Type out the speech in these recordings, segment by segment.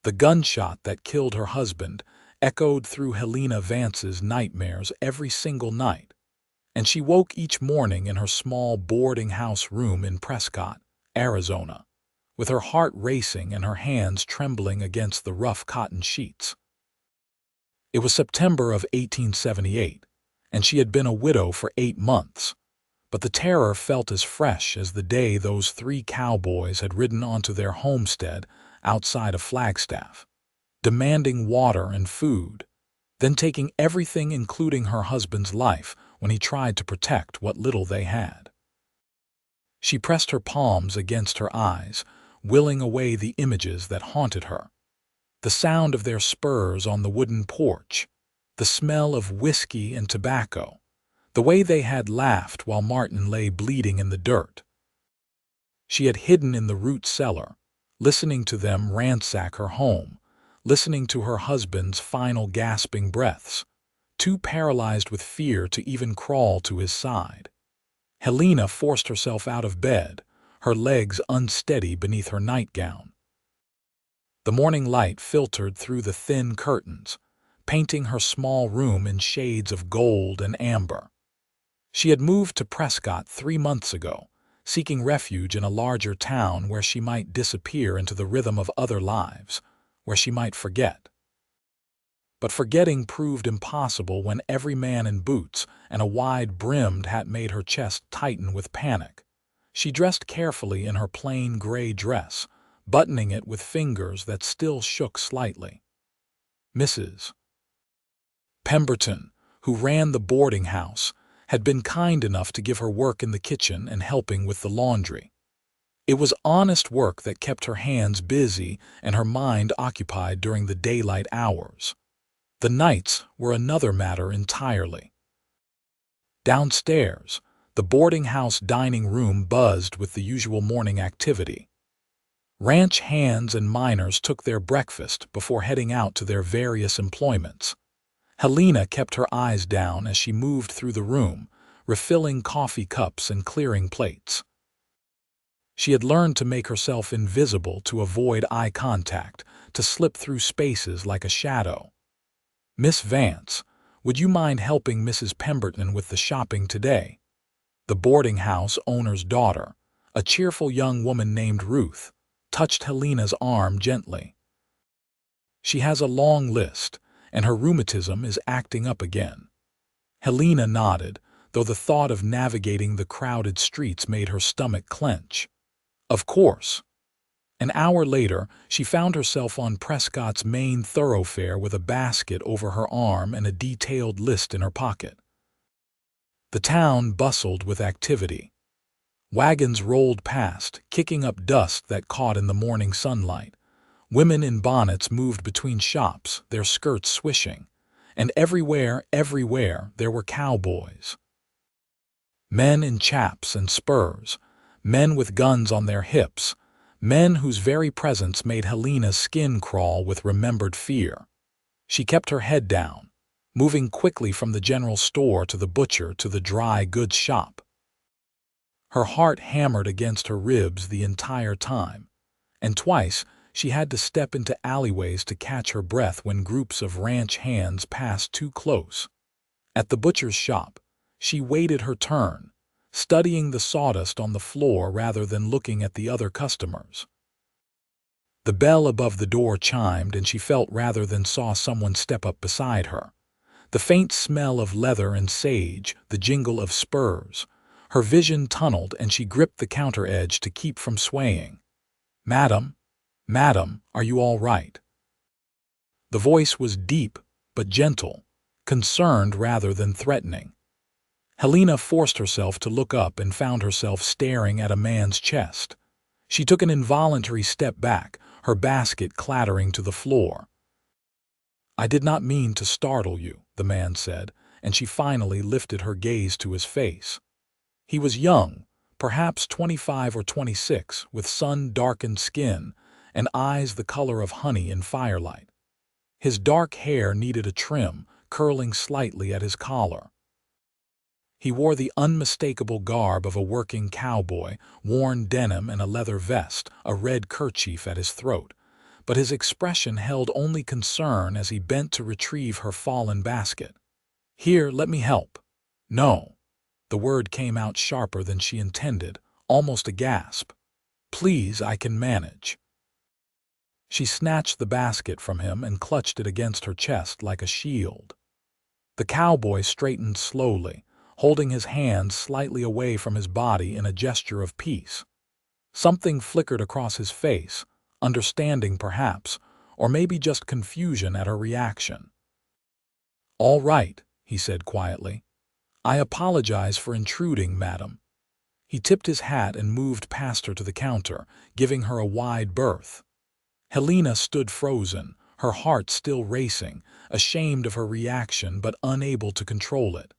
The gunshot that killed her husband echoed through Helena Vance's nightmares every single night, and she woke each morning in her small boarding house room in Prescott, Arizona, with her heart racing and her hands trembling against the rough cotton sheets. It was September of 1878, and she had been a widow for 8 months, but the terror felt as fresh as the day those 3 cowboys had ridden onto their homestead outside of Flagstaff, demanding water and food, then taking everything including her husband's life when he tried to protect what little they had. She pressed her palms against her eyes, willing away the images that haunted her. The sound of their spurs on the wooden porch, the smell of whiskey and tobacco, the way they had laughed while Martin lay bleeding in the dirt. She had hidden in the root cellar, listening to them ransack her home, listening to her husband's final gasping breaths, too paralyzed with fear to even crawl to his side. Helena forced herself out of bed, her legs unsteady beneath her nightgown. The morning light filtered through the thin curtains, painting her small room in shades of gold and amber. She had moved to Prescott 3 months ago, seeking refuge in a larger town where she might disappear into the rhythm of other lives, where she might forget. But forgetting proved impossible when every man in boots and a wide-brimmed hat made her chest tighten with panic. She dressed carefully in her plain gray dress, buttoning it with fingers that still shook slightly. Mrs. Pemberton, who ran the boarding house, had been kind enough to give her work in the kitchen and helping with the laundry. It was honest work that kept her hands busy and her mind occupied during the daylight hours. The nights were another matter entirely. Downstairs, the boarding house dining room buzzed with the usual morning activity. Ranch hands and miners took their breakfast before heading out to their various employments. Helena kept her eyes down as she moved through the room, refilling coffee cups and clearing plates. She had learned to make herself invisible to avoid eye contact, to slip through spaces like a shadow. "Miss Vance, would you mind helping Mrs. Pemberton with the shopping today?" The boarding house owner's daughter, a cheerful young woman named Ruth, touched Helena's arm gently. "She has a long list, and her rheumatism is acting up again." Helena nodded, though the thought of navigating the crowded streets made her stomach clench. Of course. An hour later, she found herself on Prescott's main thoroughfare with a basket over her arm and a detailed list in her pocket. The town bustled with activity. Wagons rolled past, kicking up dust that caught in the morning sunlight. Women in bonnets moved between shops, their skirts swishing, and everywhere, there were cowboys. Men in chaps and spurs, men with guns on their hips, men whose very presence made Helena's skin crawl with remembered fear. She kept her head down, moving quickly from the general store to the butcher to the dry goods shop. Her heart hammered against her ribs the entire time, and twice she had to step into alleyways to catch her breath when groups of ranch hands passed too close. At the butcher's shop, she waited her turn, studying the sawdust on the floor rather than looking at the other customers. The bell above the door chimed, and she felt rather than saw someone step up beside her. The faint smell of leather and sage, the jingle of spurs. Her vision tunneled, and she gripped the counter edge to keep from swaying. "Madam, are you all right?" The voice was deep but gentle, concerned rather than threatening. Helena forced herself to look up and found herself staring at a man's chest. She took an involuntary step back, her basket clattering to the floor. "I did not mean to startle you," the man said, and she finally lifted her gaze to his face. He was young, perhaps 25 or 26, with sun-darkened skin and eyes the color of honey in firelight. His dark hair needed a trim, curling slightly at his collar. He wore the unmistakable garb of a working cowboy, worn denim and a leather vest, a red kerchief at his throat, but his expression held only concern as he bent to retrieve her fallen basket. "Here, let me help." "No." The word came out sharper than she intended, almost a gasp. "Please, I can manage." She snatched the basket from him and clutched it against her chest like a shield. The cowboy straightened slowly, holding his hands slightly away from his body in a gesture of peace. Something flickered across his face, understanding perhaps, or maybe just confusion at her reaction. "All right," he said quietly. "I apologize for intruding, madam." He tipped his hat and moved past her to the counter, giving her a wide berth. Helena stood frozen, her heart still racing, ashamed of her reaction but unable to control it.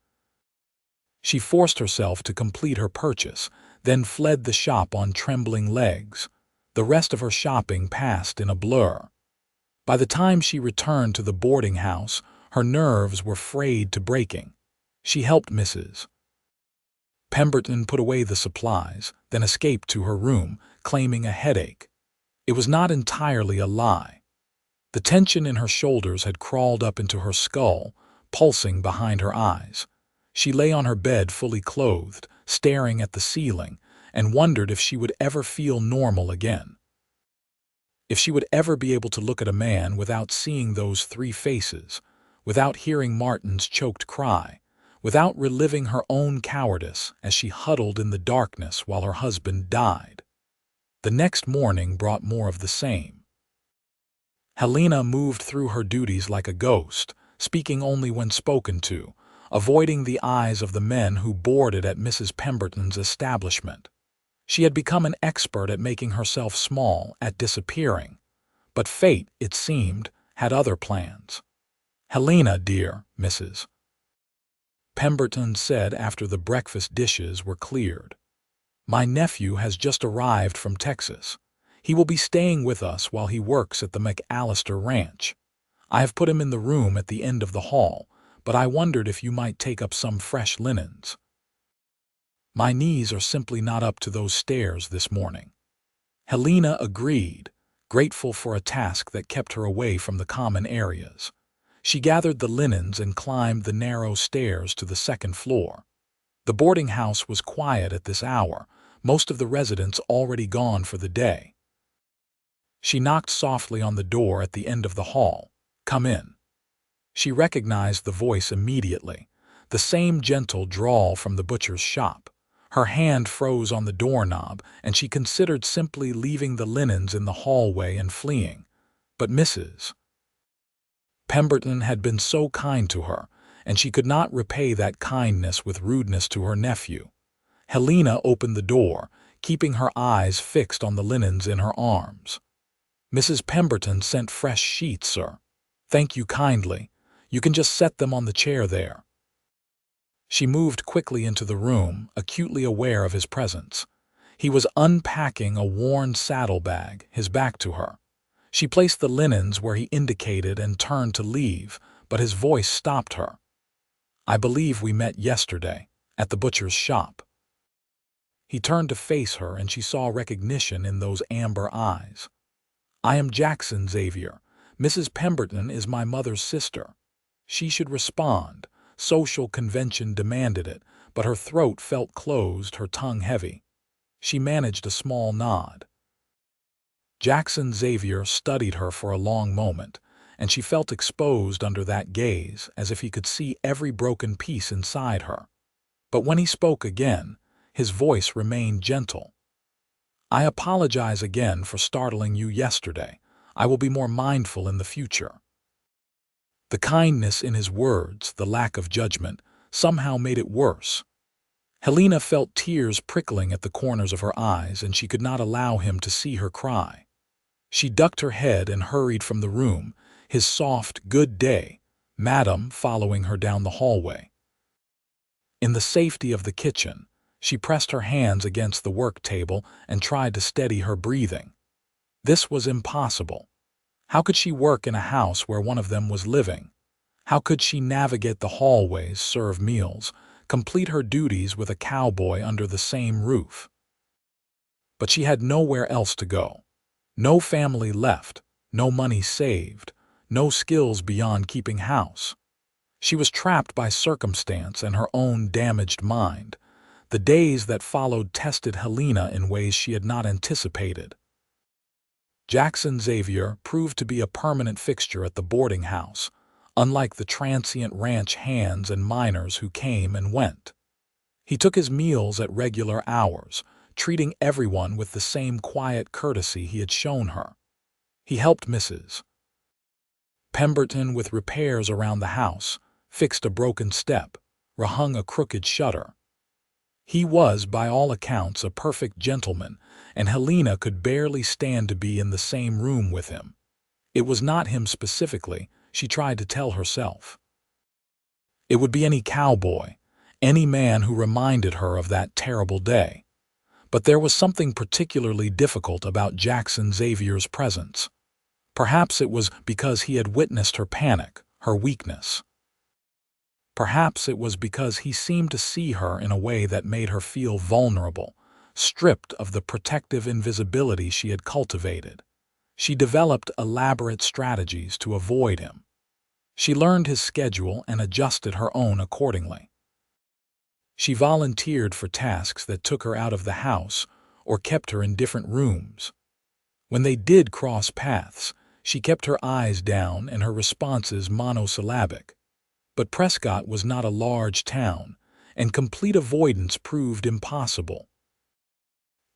She forced herself to complete her purchase, then fled the shop on trembling legs. The rest of her shopping passed in a blur. By the time she returned to the boarding house, her nerves were frayed to breaking. She helped Mrs. Pemberton put away the supplies, then escaped to her room, claiming a headache. It was not entirely a lie. The tension in her shoulders had crawled up into her skull, pulsing behind her eyes. She lay on her bed fully clothed, staring at the ceiling, and wondered if she would ever feel normal again. If she would ever be able to look at a man without seeing those three faces, without hearing Martin's choked cry, without reliving her own cowardice as she huddled in the darkness while her husband died. The next morning brought more of the same. Helena moved through her duties like a ghost, speaking only when spoken to, avoiding the eyes of the men who boarded at Mrs. Pemberton's establishment. She had become an expert at making herself small, at disappearing. But fate, it seemed, had other plans. "Helena, dear," Mrs. Pemberton said after the breakfast dishes were cleared. "My nephew has just arrived from Texas. He will be staying with us while he works at the McAllister Ranch. I have put him in the room at the end of the hall, but I wondered if you might take up some fresh linens. My knees are simply not up to those stairs this morning." Helena agreed, grateful for a task that kept her away from the common areas. She gathered the linens and climbed the narrow stairs to the second floor. The boarding house was quiet at this hour, most of the residents already gone for the day. She knocked softly on the door at the end of the hall. "Come in." She recognized the voice immediately, the same gentle drawl from the butcher's shop. Her hand froze on the doorknob, and she considered simply leaving the linens in the hallway and fleeing. But Mrs. Pemberton had been so kind to her, and she could not repay that kindness with rudeness to her nephew. Helena opened the door, keeping her eyes fixed on the linens in her arms. "Mrs. Pemberton sent fresh sheets, sir. Thank you kindly. You can just set them on the chair there." She moved quickly into the room, acutely aware of his presence. He was unpacking a worn saddlebag, his back to her. She placed the linens where he indicated and turned to leave, but his voice stopped her. "I believe we met yesterday, at the butcher's shop." He turned to face her, and she saw recognition in those amber eyes. "I am Jackson Xavier. Mrs. Pemberton is my mother's sister." She should respond. Social convention demanded it, but her throat felt closed, her tongue heavy. She managed a small nod. Jackson Xavier studied her for a long moment, and she felt exposed under that gaze, as if he could see every broken piece inside her. But when he spoke again, his voice remained gentle. "I apologize again for startling you yesterday. I will be more mindful in the future." The kindness in his words, the lack of judgment, somehow made it worse. Helena felt tears prickling at the corners of her eyes, and she could not allow him to see her cry. She ducked her head and hurried from the room, his soft, "Good day, madam," following her down the hallway. In the safety of the kitchen, she pressed her hands against the work table and tried to steady her breathing. This was impossible. How could she work in a house where one of them was living? How could she navigate the hallways, serve meals, complete her duties with a cowboy under the same roof? But she had nowhere else to go. No family left, no money saved, no skills beyond keeping house. She was trapped by circumstance and her own damaged mind. The days that followed tested Helena in ways she had not anticipated. Jackson Xavier proved to be a permanent fixture at the boarding house, unlike the transient ranch hands and miners who came and went. He took his meals at regular hours, treating everyone with the same quiet courtesy he had shown her. He helped Mrs. Pemberton with repairs around the house, fixed a broken step, rehung a crooked shutter. He was, by all accounts, a perfect gentleman, and Helena could barely stand to be in the same room with him. It was not him specifically, she tried to tell herself. It would be any cowboy, any man who reminded her of that terrible day. But there was something particularly difficult about Jackson Xavier's presence. Perhaps it was because he had witnessed her panic, her weakness. Perhaps it was because he seemed to see her in a way that made her feel vulnerable, stripped of the protective invisibility she had cultivated. She developed elaborate strategies to avoid him. She learned his schedule and adjusted her own accordingly. She volunteered for tasks that took her out of the house or kept her in different rooms. When they did cross paths, she kept her eyes down and her responses monosyllabic. But Prescott was not a large town, and complete avoidance proved impossible.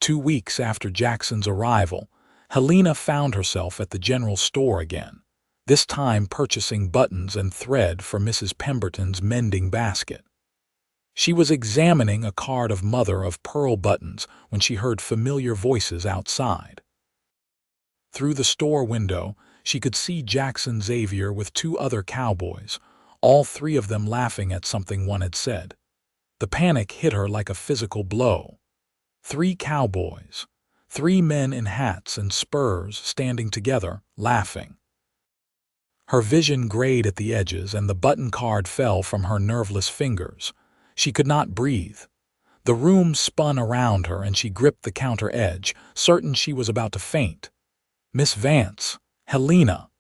2 weeks after Jackson's arrival, Helena found herself at the general store again, this time purchasing buttons and thread for Mrs. Pemberton's mending basket. She was examining a card of mother-of-pearl buttons when she heard familiar voices outside. Through the store window, she could see Jackson Xavier with 2 other cowboys, all 3 of them laughing at something one had said. The panic hit her like a physical blow. 3 cowboys, 3 men in hats and spurs standing together, laughing. Her vision grayed at the edges and the button card fell from her nerveless fingers. She could not breathe. The room spun around her and she gripped the counter edge, certain she was about to faint. Miss Vance, Helena,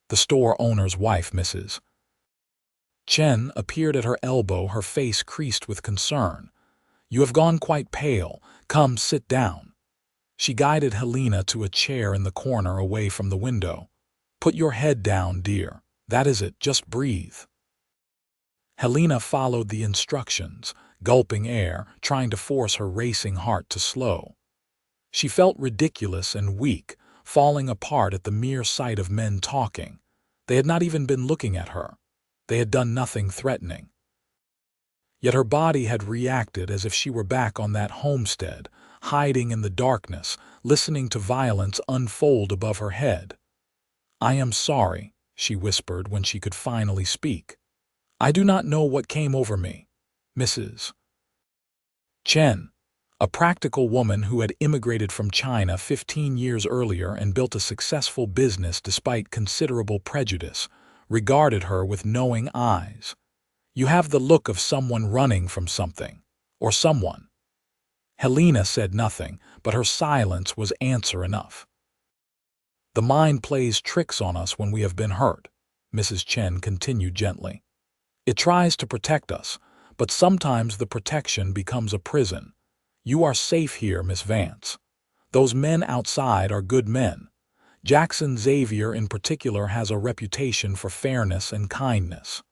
the store owner's wife, Mrs. Chen, appeared at her elbow, her face creased with concern. "You have gone quite pale. Come, sit down." She guided Helena to a chair in the corner away from the window. "Put your head down, dear. That is it, just breathe." Helena followed the instructions, gulping air, trying to force her racing heart to slow. She felt ridiculous and weak, falling apart at the mere sight of men talking. They had not even been looking at her. They had done nothing threatening. Yet her body had reacted as if she were back on that homestead, hiding in the darkness, listening to violence unfold above her head. "I am sorry," she whispered when she could finally speak. "I do not know what came over me." Mrs. Chen, a practical woman who had immigrated from China 15 years earlier and built a successful business despite considerable prejudice, regarded her with knowing eyes. "You have the look of someone running from something, or someone." Helena said nothing, but her silence was answer enough. "The mind plays tricks on us when we have been hurt," Mrs. Chen continued gently. "It tries to protect us, but sometimes the protection becomes a prison. You are safe here, Miss Vance. Those men outside are good men. Jackson Xavier in particular has a reputation for fairness and kindness."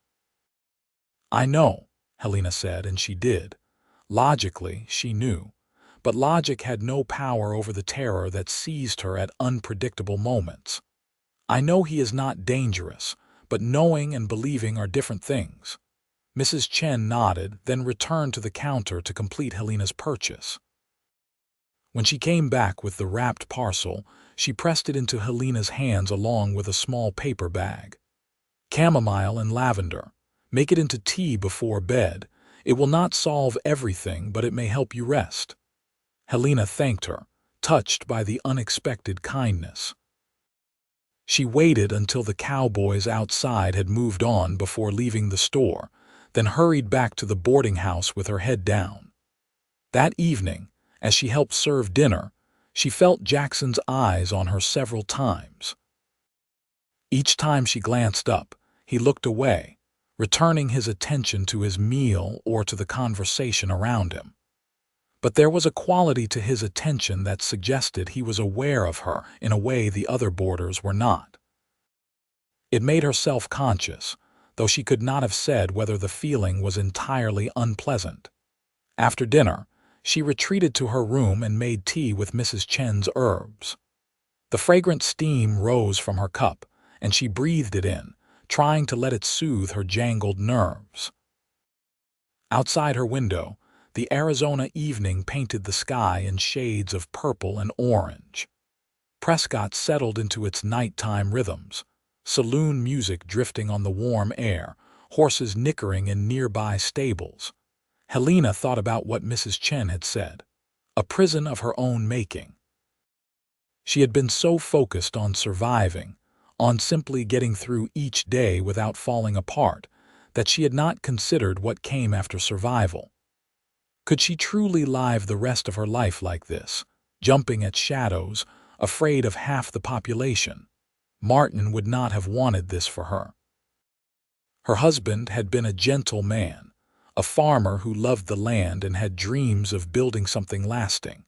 "I know," Helena said, and she did. Logically, she knew. But logic had no power over the terror that seized her at unpredictable moments. "I know he is not dangerous, but knowing and believing are different things." Mrs. Chen nodded, then returned to the counter to complete Helena's purchase. When she came back with the wrapped parcel, she pressed it into Helena's hands along with a small paper bag. "Chamomile and lavender. Make it into tea before bed. It will not solve everything, but it may help you rest." Helena thanked her, touched by the unexpected kindness. She waited until the cowboys outside had moved on before leaving the store, then hurried back to the boarding house with her head down. That evening, as she helped serve dinner, she felt Jackson's eyes on her several times. Each time she glanced up, he looked away, returning his attention to his meal or to the conversation around him. But there was a quality to his attention that suggested he was aware of her in a way the other boarders were not. It made her self-conscious, though she could not have said whether the feeling was entirely unpleasant. After dinner, she retreated to her room and made tea with Mrs. Chen's herbs. The fragrant steam rose from her cup, and she breathed it in, trying to let it soothe her jangled nerves. Outside her window, the Arizona evening painted the sky in shades of purple and orange. Prescott settled into its nighttime rhythms, saloon music drifting on the warm air, horses nickering in nearby stables. Helena thought about what Mrs. Chen had said, a prison of her own making. She had been so focused on surviving, on simply getting through each day without falling apart, that she had not considered what came after survival. Could she truly live the rest of her life like this, jumping at shadows, afraid of half the population? Martin would not have wanted this for her. Her husband had been a gentle man, a farmer who loved the land and had dreams of building something lasting.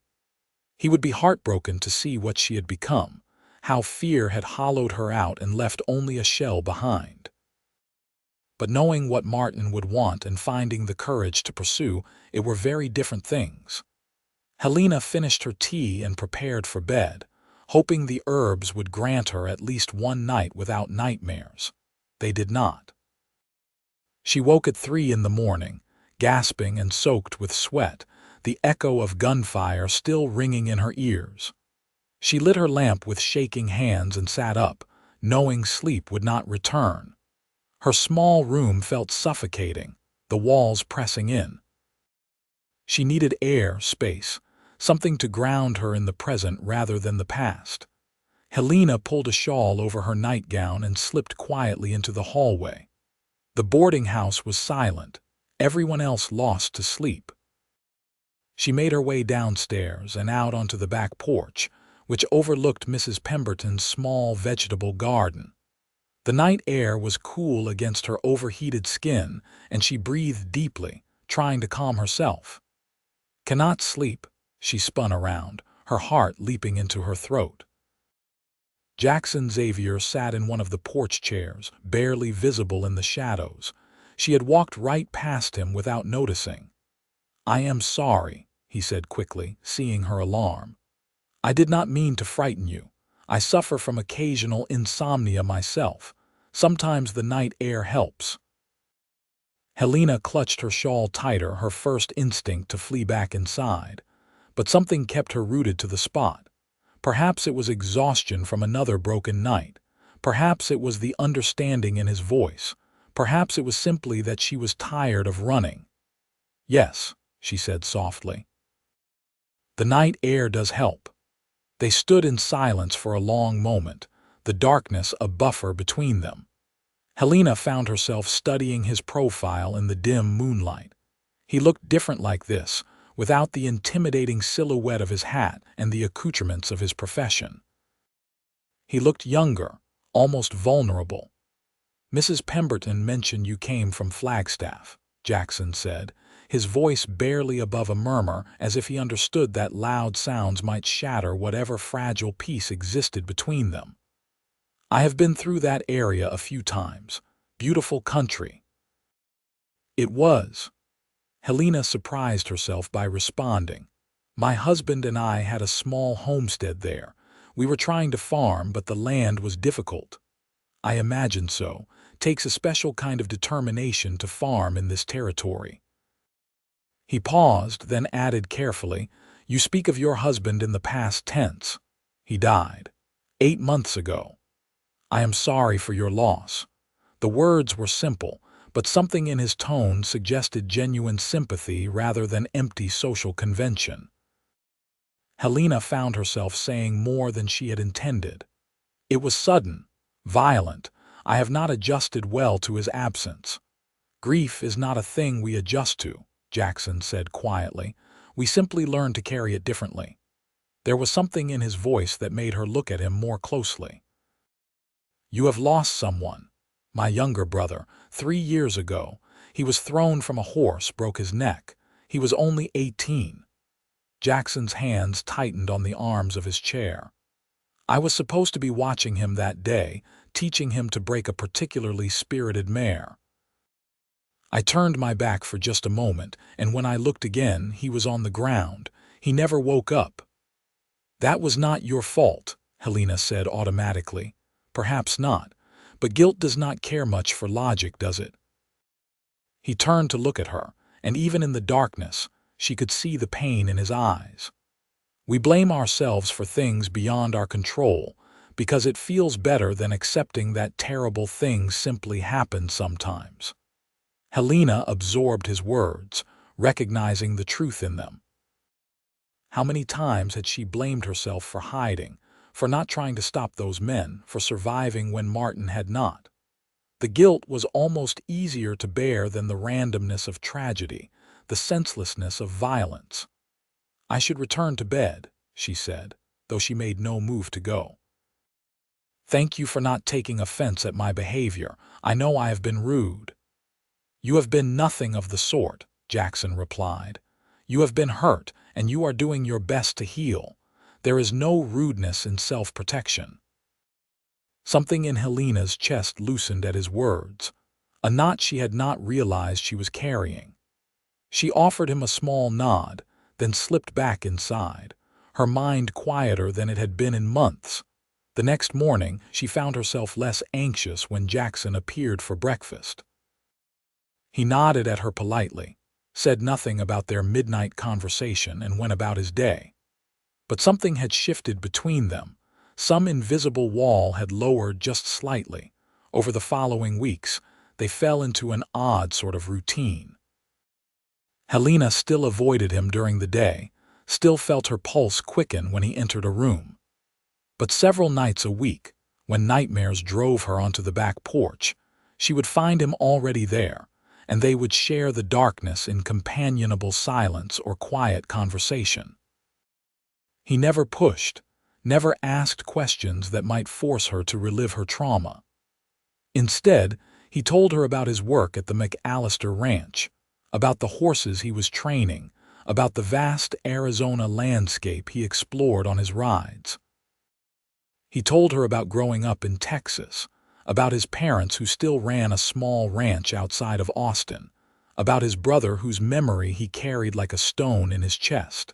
He would be heartbroken to see what she had become, how fear had hollowed her out and left only a shell behind. But knowing what Martin would want and finding the courage to pursue it were very different things. Helena finished her tea and prepared for bed, hoping the herbs would grant her at least one night without nightmares. They did not. She woke at 3 in the morning, gasping and soaked with sweat, the echo of gunfire still ringing in her ears. She lit her lamp with shaking hands and sat up, knowing sleep would not return. Her small room felt suffocating, the walls pressing in. She needed air, space, something to ground her in the present rather than the past. Helena pulled a shawl over her nightgown and slipped quietly into the hallway. The boarding house was silent, everyone else lost to sleep. She made her way downstairs and out onto the back porch, which overlooked Mrs. Pemberton's small vegetable garden. The night air was cool against her overheated skin, and she breathed deeply, trying to calm herself. Cannot sleep, she spun around, her heart leaping into her throat. Jackson Xavier sat in one of the porch chairs, barely visible in the shadows. She had walked right past him without noticing. "I am sorry," he said quickly, seeing her alarm. "I did not mean to frighten you. I suffer from occasional insomnia myself. Sometimes the night air helps." Helena clutched her shawl tighter, her first instinct to flee back inside. But something kept her rooted to the spot. Perhaps it was exhaustion from another broken night. Perhaps it was the understanding in his voice. Perhaps it was simply that she was tired of running. "Yes," she said softly. "The night air does help." They stood in silence for a long moment, the darkness a buffer between them. Helena found herself studying his profile in the dim moonlight. He looked different like this, without the intimidating silhouette of his hat and the accoutrements of his profession. He looked younger, almost vulnerable. "Mrs. Pemberton mentioned you came from Flagstaff," Jackson said, his voice barely above a murmur, as if he understood that loud sounds might shatter whatever fragile peace existed between them. "I have been through that area a few times. Beautiful country." It was. Helena surprised herself by responding. "My husband and I had a small homestead there. We were trying to farm, but the land was difficult." "I imagine so. Takes a special kind of determination to farm in this territory." He paused, then added carefully, "You speak of your husband in the past tense. He died 8 months ago. I am sorry for your loss." The words were simple, but something in his tone suggested genuine sympathy rather than empty social convention. Helena found herself saying more than she had intended. "It was sudden, violent. I have not adjusted well to his absence." "Grief is not a thing we adjust to," Jackson said quietly. "We simply learn to carry it differently." There was something in his voice that made her look at him more closely. You have lost someone. My younger brother, 3 years ago. He was thrown from a horse, broke his neck. He was only 18. Jackson's hands tightened on the arms of his chair. I was supposed to be watching him that day, teaching him to break a particularly spirited mare. I turned my back for just a moment, and when I looked again, he was on the ground. He never woke up. That was not your fault, Helena said automatically. Perhaps not, but guilt does not care much for logic, does it? He turned to look at her, and even in the darkness, she could see the pain in his eyes. We blame ourselves for things beyond our control because it feels better than accepting that terrible things simply happen sometimes. Helena absorbed his words, recognizing the truth in them. How many times had she blamed herself for hiding, for not trying to stop those men, for surviving when Martin had not? The guilt was almost easier to bear than the randomness of tragedy, the senselessness of violence. I should return to bed, she said, though she made no move to go. Thank you for not taking offense at my behavior. I know I have been rude. You have been nothing of the sort, Jackson replied. You have been hurt, and you are doing your best to heal. There is no rudeness in self-protection. Something in Helena's chest loosened at his words, a knot she had not realized she was carrying. She offered him a small nod, then slipped back inside, her mind quieter than it had been in months. The next morning, she found herself less anxious when Jackson appeared for breakfast. He nodded at her politely, said nothing about their midnight conversation, and went about his day. But something had shifted between them. Some invisible wall had lowered just slightly. Over the following weeks, they fell into an odd sort of routine. Helena still avoided him during the day, still felt her pulse quicken when he entered a room. But several nights a week, when nightmares drove her onto the back porch, she would find him already there, and they would share the darkness in companionable silence or quiet conversation. He never pushed, never asked questions that might force her to relive her trauma. Instead, he told her about his work at the McAllister Ranch, about the horses he was training, about the vast Arizona landscape he explored on his rides. He told her about growing up in Texas, about his parents who still ran a small ranch outside of Austin, about his brother whose memory he carried like a stone in his chest.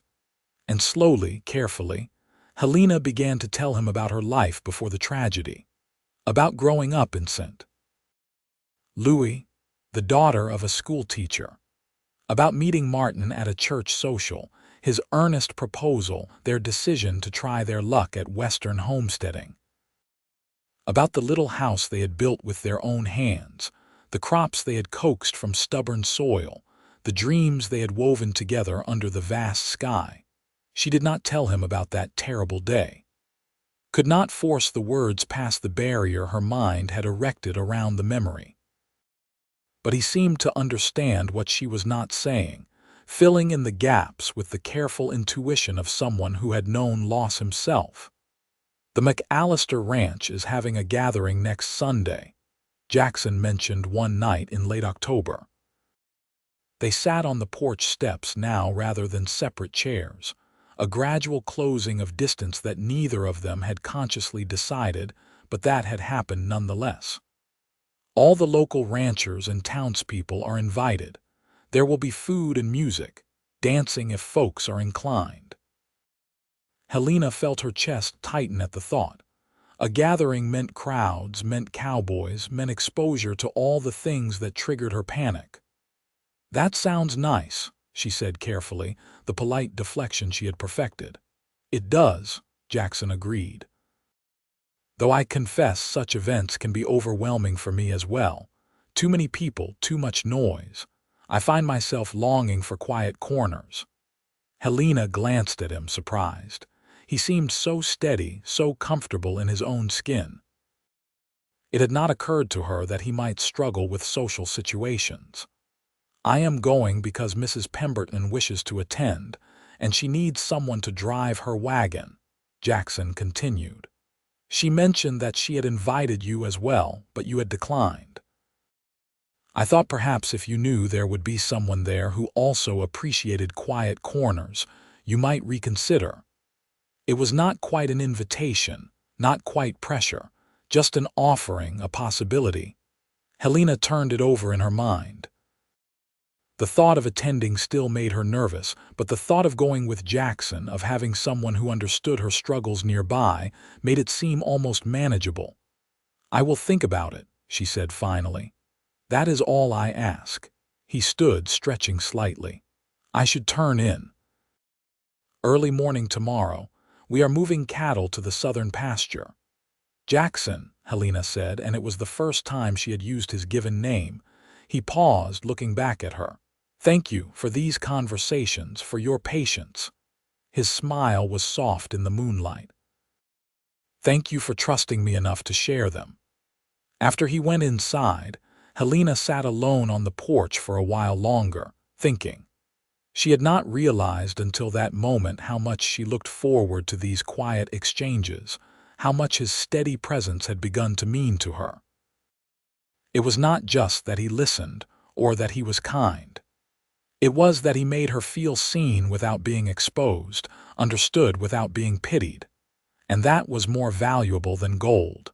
And slowly, carefully, Helena began to tell him about her life before the tragedy, about growing up in St. Louis, the daughter of a school teacher, about meeting Martin at a church social, his earnest proposal, their decision to try their luck at Western homesteading, about the little house they had built with their own hands, the crops they had coaxed from stubborn soil, the dreams they had woven together under the vast sky. She did not tell him about that terrible day, could not force the words past the barrier her mind had erected around the memory. But he seemed to understand what she was not saying, filling in the gaps with the careful intuition of someone who had known loss himself. The McAllister Ranch is having a gathering next Sunday, Jackson mentioned one night in late October. They sat on the porch steps now rather than separate chairs, a gradual closing of distance that neither of them had consciously decided, but that had happened nonetheless. All the local ranchers and townspeople are invited. There will be food and music, dancing if folks are inclined. Helena felt her chest tighten at the thought. A gathering meant crowds, meant cowboys, meant exposure to all the things that triggered her panic. That sounds nice, she said carefully, the polite deflection she had perfected. It does, Jackson agreed. Though I confess such events can be overwhelming for me as well. Too many people, too much noise. I find myself longing for quiet corners. Helena glanced at him, surprised. He seemed so steady, so comfortable in his own skin. It had not occurred to her that he might struggle with social situations. I am going because Mrs. Pemberton wishes to attend, and she needs someone to drive her wagon, Jackson continued. She mentioned that she had invited you as well, but you had declined. I thought perhaps if you knew there would be someone there who also appreciated quiet corners, you might reconsider. It was not quite an invitation, not quite pressure, just an offering, a possibility. Helena turned it over in her mind. The thought of attending still made her nervous, but the thought of going with Jackson, of having someone who understood her struggles nearby, made it seem almost manageable. "I will think about it," she said finally. "That is all I ask." He stood, stretching slightly. "I should turn in. Early morning tomorrow. We are moving cattle to the southern pasture." "Jackson," Helena said, and it was the first time she had used his given name. He paused, looking back at her. "Thank you for these conversations, for your patience." His smile was soft in the moonlight. "Thank you for trusting me enough to share them." After he went inside, Helena sat alone on the porch for a while longer, thinking. She had not realized until that moment how much she looked forward to these quiet exchanges, how much his steady presence had begun to mean to her. It was not just that he listened or that he was kind. It was that he made her feel seen without being exposed, understood without being pitied. And that was more valuable than gold.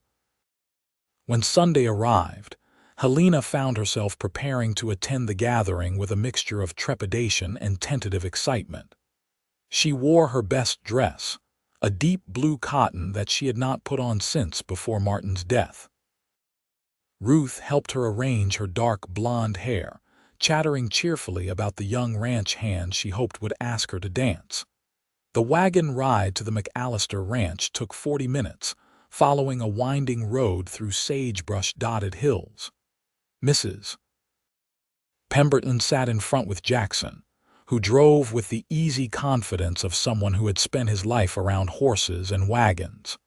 When Sunday arrived, Helena found herself preparing to attend the gathering with a mixture of trepidation and tentative excitement. She wore her best dress, a deep blue cotton that she had not put on since before Martin's death. Ruth helped her arrange her dark blonde hair, chattering cheerfully about the young ranch hands she hoped would ask her to dance. The wagon ride to the McAllister Ranch took 40 minutes, following a winding road through sagebrush-dotted hills. Mrs. Pemberton sat in front with Jackson, who drove with the easy confidence of someone who had spent his life around horses and wagons.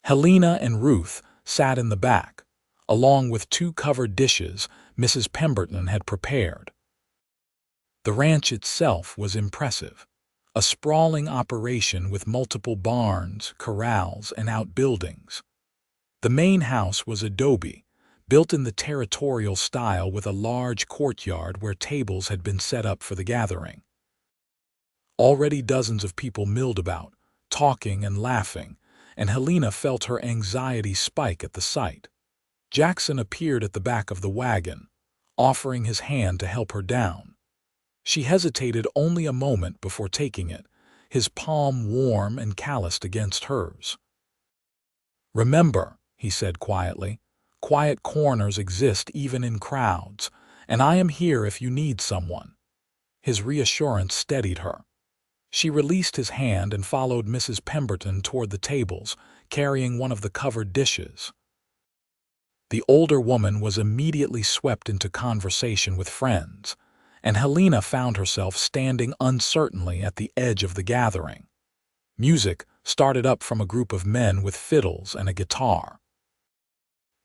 Helena and Ruth sat in the back, along with 2 covered dishes Mrs. Pemberton had prepared. The ranch itself was impressive, a sprawling operation with multiple barns, corrals, and outbuildings. The main house was adobe, built in the territorial style with a large courtyard where tables had been set up for the gathering. Already dozens of people milled about, talking and laughing, and Helena felt her anxiety spike at the sight. Jackson appeared at the back of the wagon, offering his hand to help her down. She hesitated only a moment before taking it, his palm warm and calloused against hers. "Remember," he said quietly, "quiet corners exist even in crowds, and I am here if you need someone." His reassurance steadied her. She released his hand and followed Mrs. Pemberton toward the tables, carrying one of the covered dishes. The older woman was immediately swept into conversation with friends, and Helena found herself standing uncertainly at the edge of the gathering. Music started up from a group of men with fiddles and a guitar.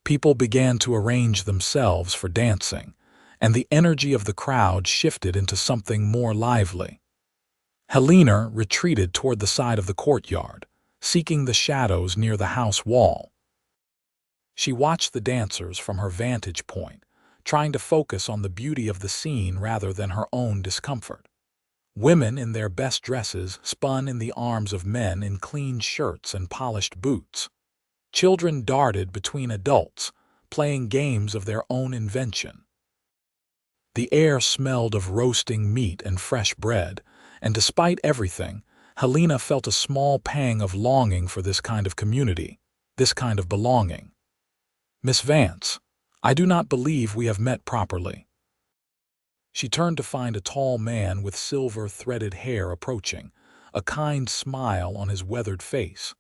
People began to arrange themselves for dancing, and the energy of the crowd shifted into something more lively. Helena retreated toward the side of the courtyard, seeking the shadows near the house wall. She watched the dancers from her vantage point, trying to focus on the beauty of the scene rather than her own discomfort. Women in their best dresses spun in the arms of men in clean shirts and polished boots. Children darted between adults, playing games of their own invention. The air smelled of roasting meat and fresh bread, and despite everything, Helena felt a small pang of longing for this kind of community, this kind of belonging. "Miss Vance, I do not believe we have met properly." She turned to find a tall man with silver-threaded hair approaching, a kind smile on his weathered face.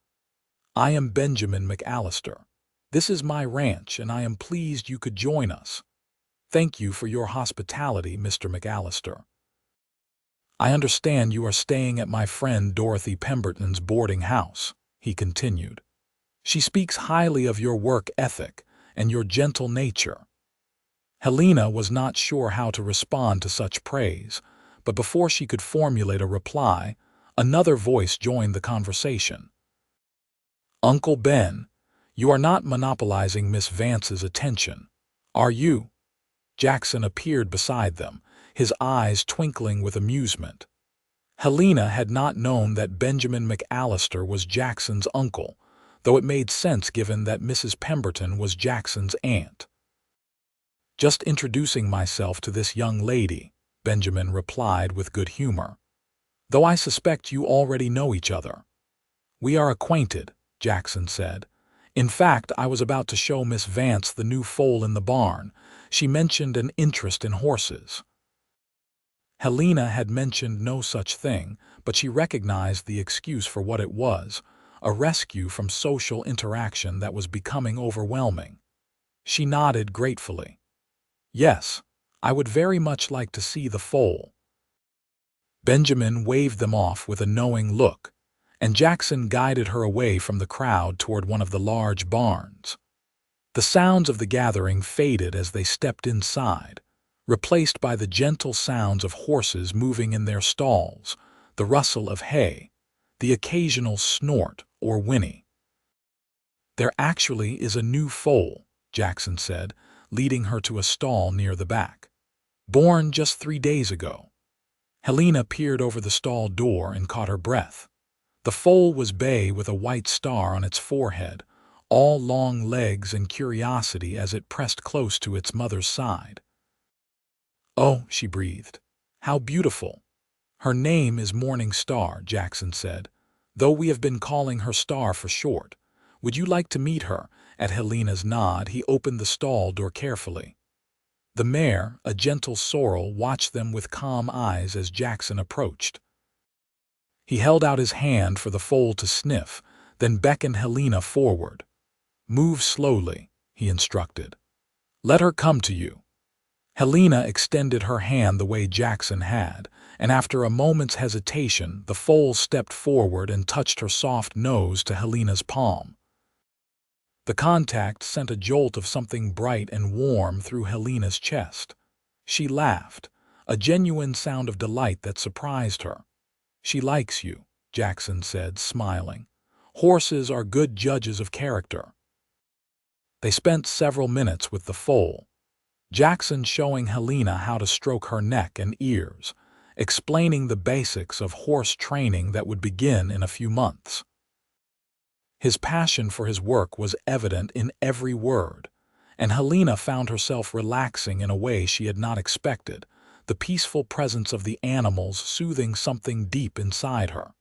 "I am Benjamin McAllister. This is my ranch, and I am pleased you could join us. Thank you for your hospitality, Mr. McAllister. I understand you are staying at my friend Dorothy Pemberton's boarding house," he continued. "She speaks highly of your work ethic and your gentle nature." Helena was not sure how to respond to such praise, but before she could formulate a reply, another voice joined the conversation. Uncle Ben, you are not monopolizing Miss Vance's attention, are you? Jackson appeared beside them, his eyes twinkling with amusement. Helena had not known that Benjamin McAllister was Jackson's uncle, though it made sense given that Mrs. Pemberton was Jackson's aunt. "Just introducing myself to this young lady," Benjamin replied with good humor, "though I suspect you already know each other." "We are acquainted," Jackson said. "In fact, I was about to show Miss Vance the new foal in the barn. She mentioned an interest in horses." Helena had mentioned no such thing, but she recognized the excuse for what it was, a rescue from social interaction that was becoming overwhelming. She nodded gratefully. "Yes, I would very much like to see the foal." Benjamin waved them off with a knowing look, and Jackson guided her away from the crowd toward one of the large barns. The sounds of the gathering faded as they stepped inside, replaced by the gentle sounds of horses moving in their stalls, the rustle of hay, the occasional snort or whinny. "There actually is a new foal," Jackson said, leading her to a stall near the back. "Born just 3 days ago." Helena peered over the stall door and caught her breath. The foal was bay with a white star on its forehead, all long legs and curiosity as it pressed close to its mother's side. "Oh," she breathed, "how beautiful." "Her name is Morning Star," Jackson said, "though we have been calling her Star for short. Would you like to meet her?" At Helena's nod, he opened the stall door carefully. The mare, a gentle sorrel, watched them with calm eyes as Jackson approached. He held out his hand for the foal to sniff, then beckoned Helena forward. "Move slowly," he instructed. "Let her come to you." Helena extended her hand the way Jackson had, and after a moment's hesitation, the foal stepped forward and touched her soft nose to Helena's palm. The contact sent a jolt of something bright and warm through Helena's chest. She laughed, a genuine sound of delight that surprised her. "She likes you," Jackson said, smiling. "Horses are good judges of character." They spent several minutes with the foal, Jackson showing Helena how to stroke her neck and ears, explaining the basics of horse training that would begin in a few months. His passion for his work was evident in every word, and Helena found herself relaxing in a way she had not expected, the peaceful presence of the animals soothing something deep inside her.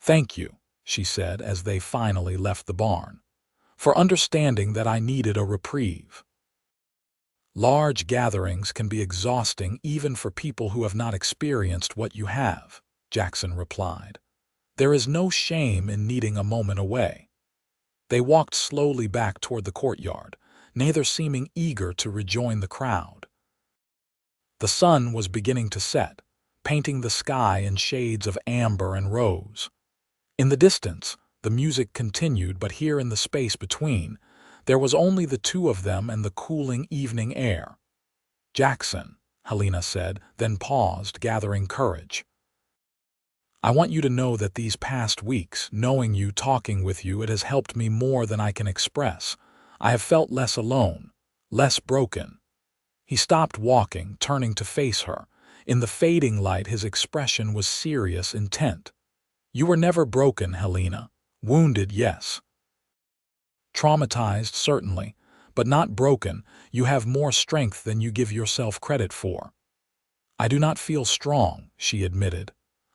"Thank you," she said as they finally left the barn, "for understanding that I needed a reprieve." "Large gatherings can be exhausting even for people who have not experienced what you have," Jackson replied. "There is no shame in needing a moment away." They walked slowly back toward the courtyard, neither seeming eager to rejoin the crowd. The sun was beginning to set, painting the sky in shades of amber and rose. In the distance, the music continued, but here in the space between, there was only the two of them and the cooling evening air. "Jackson," Helena said, then paused, gathering courage. "I want you to know that these past weeks, knowing you, talking with you, it has helped me more than I can express. I have felt less alone, less broken." He stopped walking, turning to face her. In the fading light, his expression was serious, intent. "You were never broken, Helena. Wounded, yes. Traumatized, certainly, but not broken. You have more strength than you give yourself credit for." "I do not feel strong," she admitted.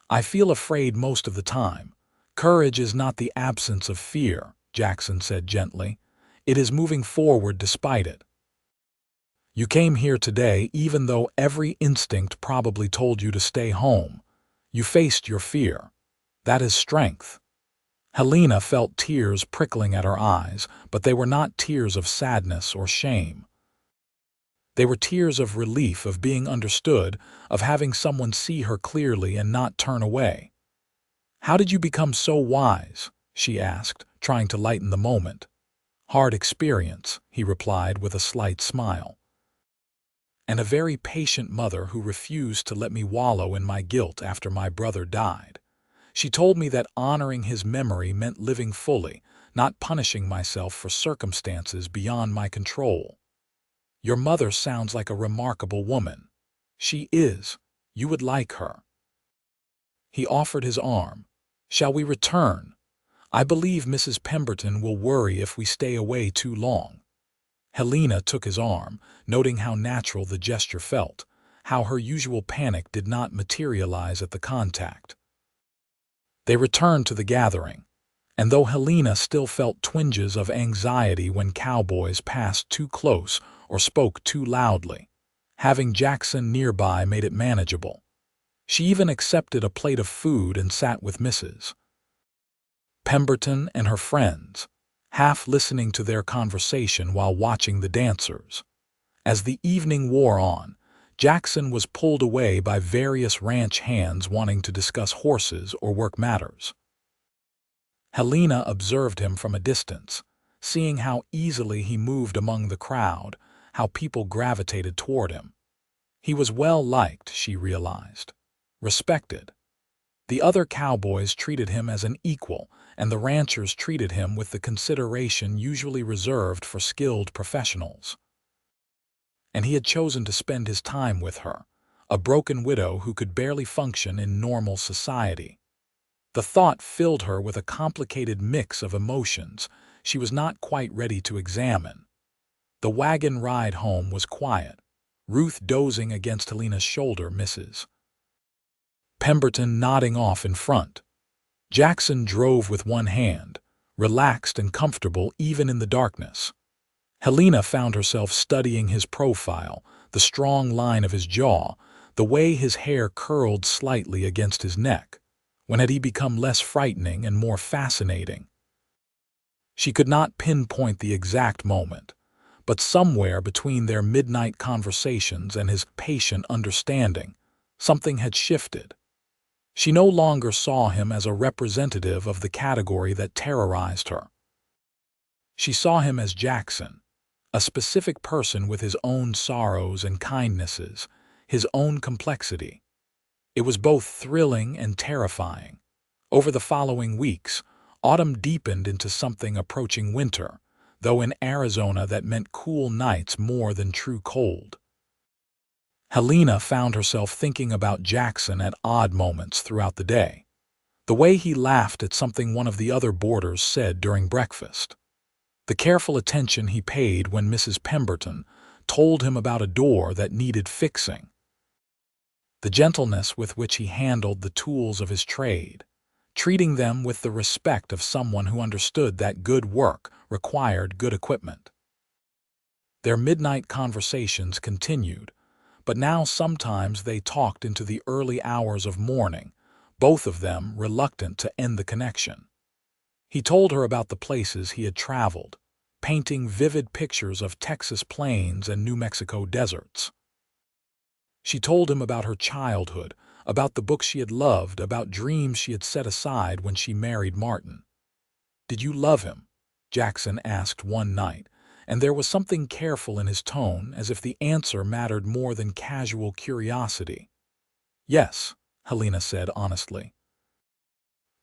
"I feel afraid most of the time." "Courage is not the absence of fear," Jackson said gently. "It is moving forward despite it. You came here today even though every instinct probably told you to stay home. You faced your fear. That is strength." Helena felt tears prickling at her eyes, but they were not tears of sadness or shame. They were tears of relief, of being understood, of having someone see her clearly and not turn away. "How did you become so wise?" she asked, trying to lighten the moment. "Hard experience," he replied with a slight smile. "And a very patient mother who refused to let me wallow in my guilt after my brother died. She told me that honoring his memory meant living fully, not punishing myself for circumstances beyond my control. Your mother sounds like a remarkable woman. She is. You would like her." He offered his arm. "Shall we return? I believe Mrs. Pemberton will worry if we stay away too long." Helena took his arm, noting how natural the gesture felt, how her usual panic did not materialize at the contact. They returned to the gathering, and though Helena still felt twinges of anxiety when cowboys passed too close or spoke too loudly, having Jackson nearby made it manageable. She even accepted a plate of food and sat with Mrs. Pemberton and her friends, half listening to their conversation while watching the dancers. As the evening wore on, Jackson was pulled away by various ranch hands wanting to discuss horses or work matters. Helena observed him from a distance, seeing how easily he moved among the crowd, how people gravitated toward him. He was well liked, she realized, respected. The other cowboys treated him as an equal, and the ranchers treated him with the consideration usually reserved for skilled professionals. And he had chosen to spend his time with her, a broken widow who could barely function in normal society. The thought filled her with a complicated mix of emotions she was not quite ready to examine. The wagon ride home was quiet, Ruth dozing against Helena's shoulder, Mrs. Pemberton nodding off in front. Jackson drove with one hand, relaxed and comfortable even in the darkness. Helena found herself studying his profile, the strong line of his jaw, the way his hair curled slightly against his neck. When had he become less frightening and more fascinating? She could not pinpoint the exact moment, but somewhere between their midnight conversations and his patient understanding, something had shifted. She no longer saw him as a representative of the category that terrorized her. She saw him as Jackson, a specific person with his own sorrows and kindnesses, his own complexity. It was both thrilling and terrifying. Over the following weeks, autumn deepened into something approaching winter, though in Arizona that meant cool nights more than true cold. Helena found herself thinking about Jackson at odd moments throughout the day. The way he laughed at something one of the other boarders said during breakfast. The careful attention he paid when Mrs. Pemberton told him about a door that needed fixing. The gentleness with which he handled the tools of his trade, treating them with the respect of someone who understood that good work required good equipment. Their midnight conversations continued, but now sometimes they talked into the early hours of morning, both of them reluctant to end the connection. He told her about the places he had traveled, painting vivid pictures of Texas plains and New Mexico deserts. She told him about her childhood, about the books she had loved, about dreams she had set aside when she married Martin. "Did you love him?" Jackson asked one night, and there was something careful in his tone, as if the answer mattered more than casual curiosity. "Yes," Helena said honestly.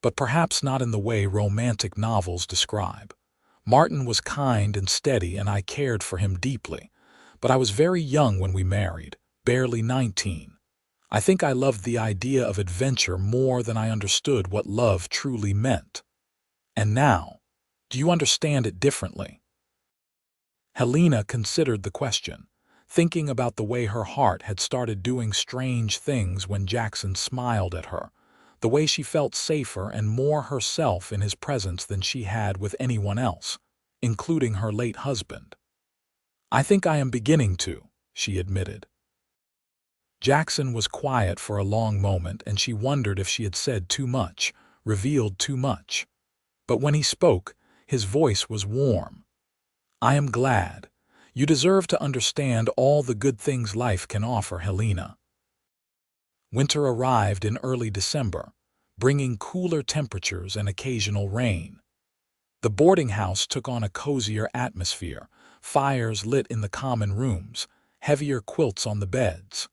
"But perhaps not in the way romantic novels describe. Martin was kind and steady, and I cared for him deeply. But I was very young when we married, barely 19. I think I loved the idea of adventure more than I understood what love truly meant. And now, do you understand it differently?" Helena considered the question, thinking about the way her heart had started doing strange things when Jackson smiled at her, the way she felt safer and more herself in his presence than she had with anyone else, including her late husband. "I think I am beginning to," she admitted. Jackson was quiet for a long moment, and she wondered if she had said too much, revealed too much. But when he spoke, his voice was warm. "I am glad. You deserve to understand all the good things life can offer, Helena." Winter arrived in early December, bringing cooler temperatures and occasional rain. The boarding house took on a cozier atmosphere, fires lit in the common rooms, heavier quilts on the beds.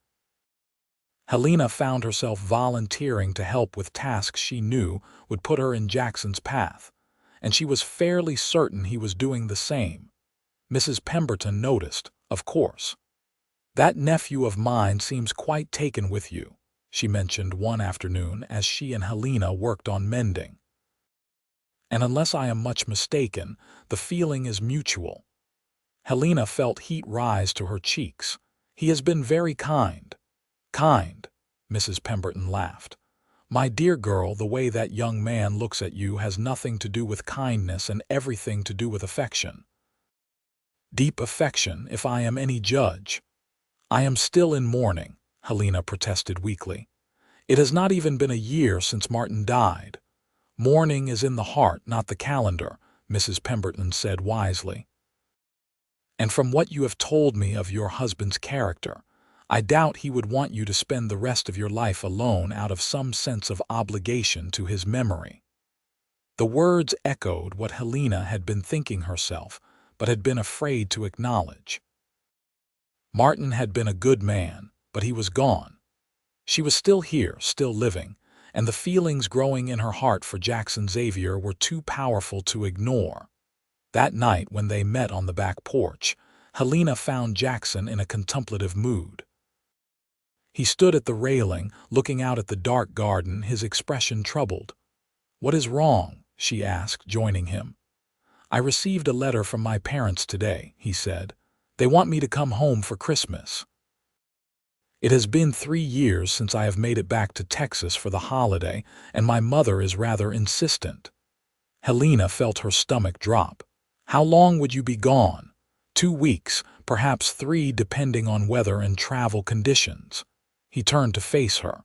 Helena found herself volunteering to help with tasks she knew would put her in Jackson's path, and she was fairly certain he was doing the same. Mrs. Pemberton noticed, of course. "That nephew of mine seems quite taken with you," she mentioned one afternoon as she and Helena worked on mending. "And unless I am much mistaken, the feeling is mutual." Helena felt heat rise to her cheeks. "He has been very kind." "Kind," Mrs. Pemberton laughed. "My dear girl, the way that young man looks at you has nothing to do with kindness and everything to do with affection." "Deep affection, if I am any judge." "I am still in mourning," Helena protested weakly. "It has not even been a year since Martin died." "Mourning is in the heart, not the calendar," Mrs. Pemberton said wisely. "And from what you have told me of your husband's character, I doubt he would want you to spend the rest of your life alone out of some sense of obligation to his memory." The words echoed what Helena had been thinking herself, but had been afraid to acknowledge. Martin had been a good man, but he was gone. She was still here, still living, and the feelings growing in her heart for Jackson Xavier were too powerful to ignore. That night when they met on the back porch, Helena found Jackson in a contemplative mood. He stood at the railing, looking out at the dark garden, his expression troubled. "What is wrong?" she asked, joining him. "I received a letter from my parents today," he said. "They want me to come home for Christmas. It has been 3 years since I have made it back to Texas for the holiday, and my mother is rather insistent." Helena felt her stomach drop. "How long would you be gone?" 2 weeks, perhaps 3, depending on weather and travel conditions." He turned to face her.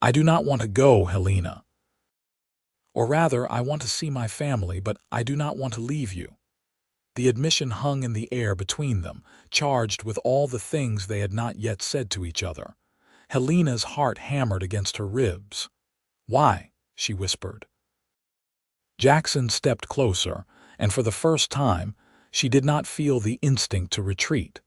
"I do not want to go, Helena. Or rather, I want to see my family, but I do not want to leave you." The admission hung in the air between them, charged with all the things they had not yet said to each other. Helena's heart hammered against her ribs. "Why?" she whispered. Jackson stepped closer, and for the first time, she did not feel the instinct to retreat.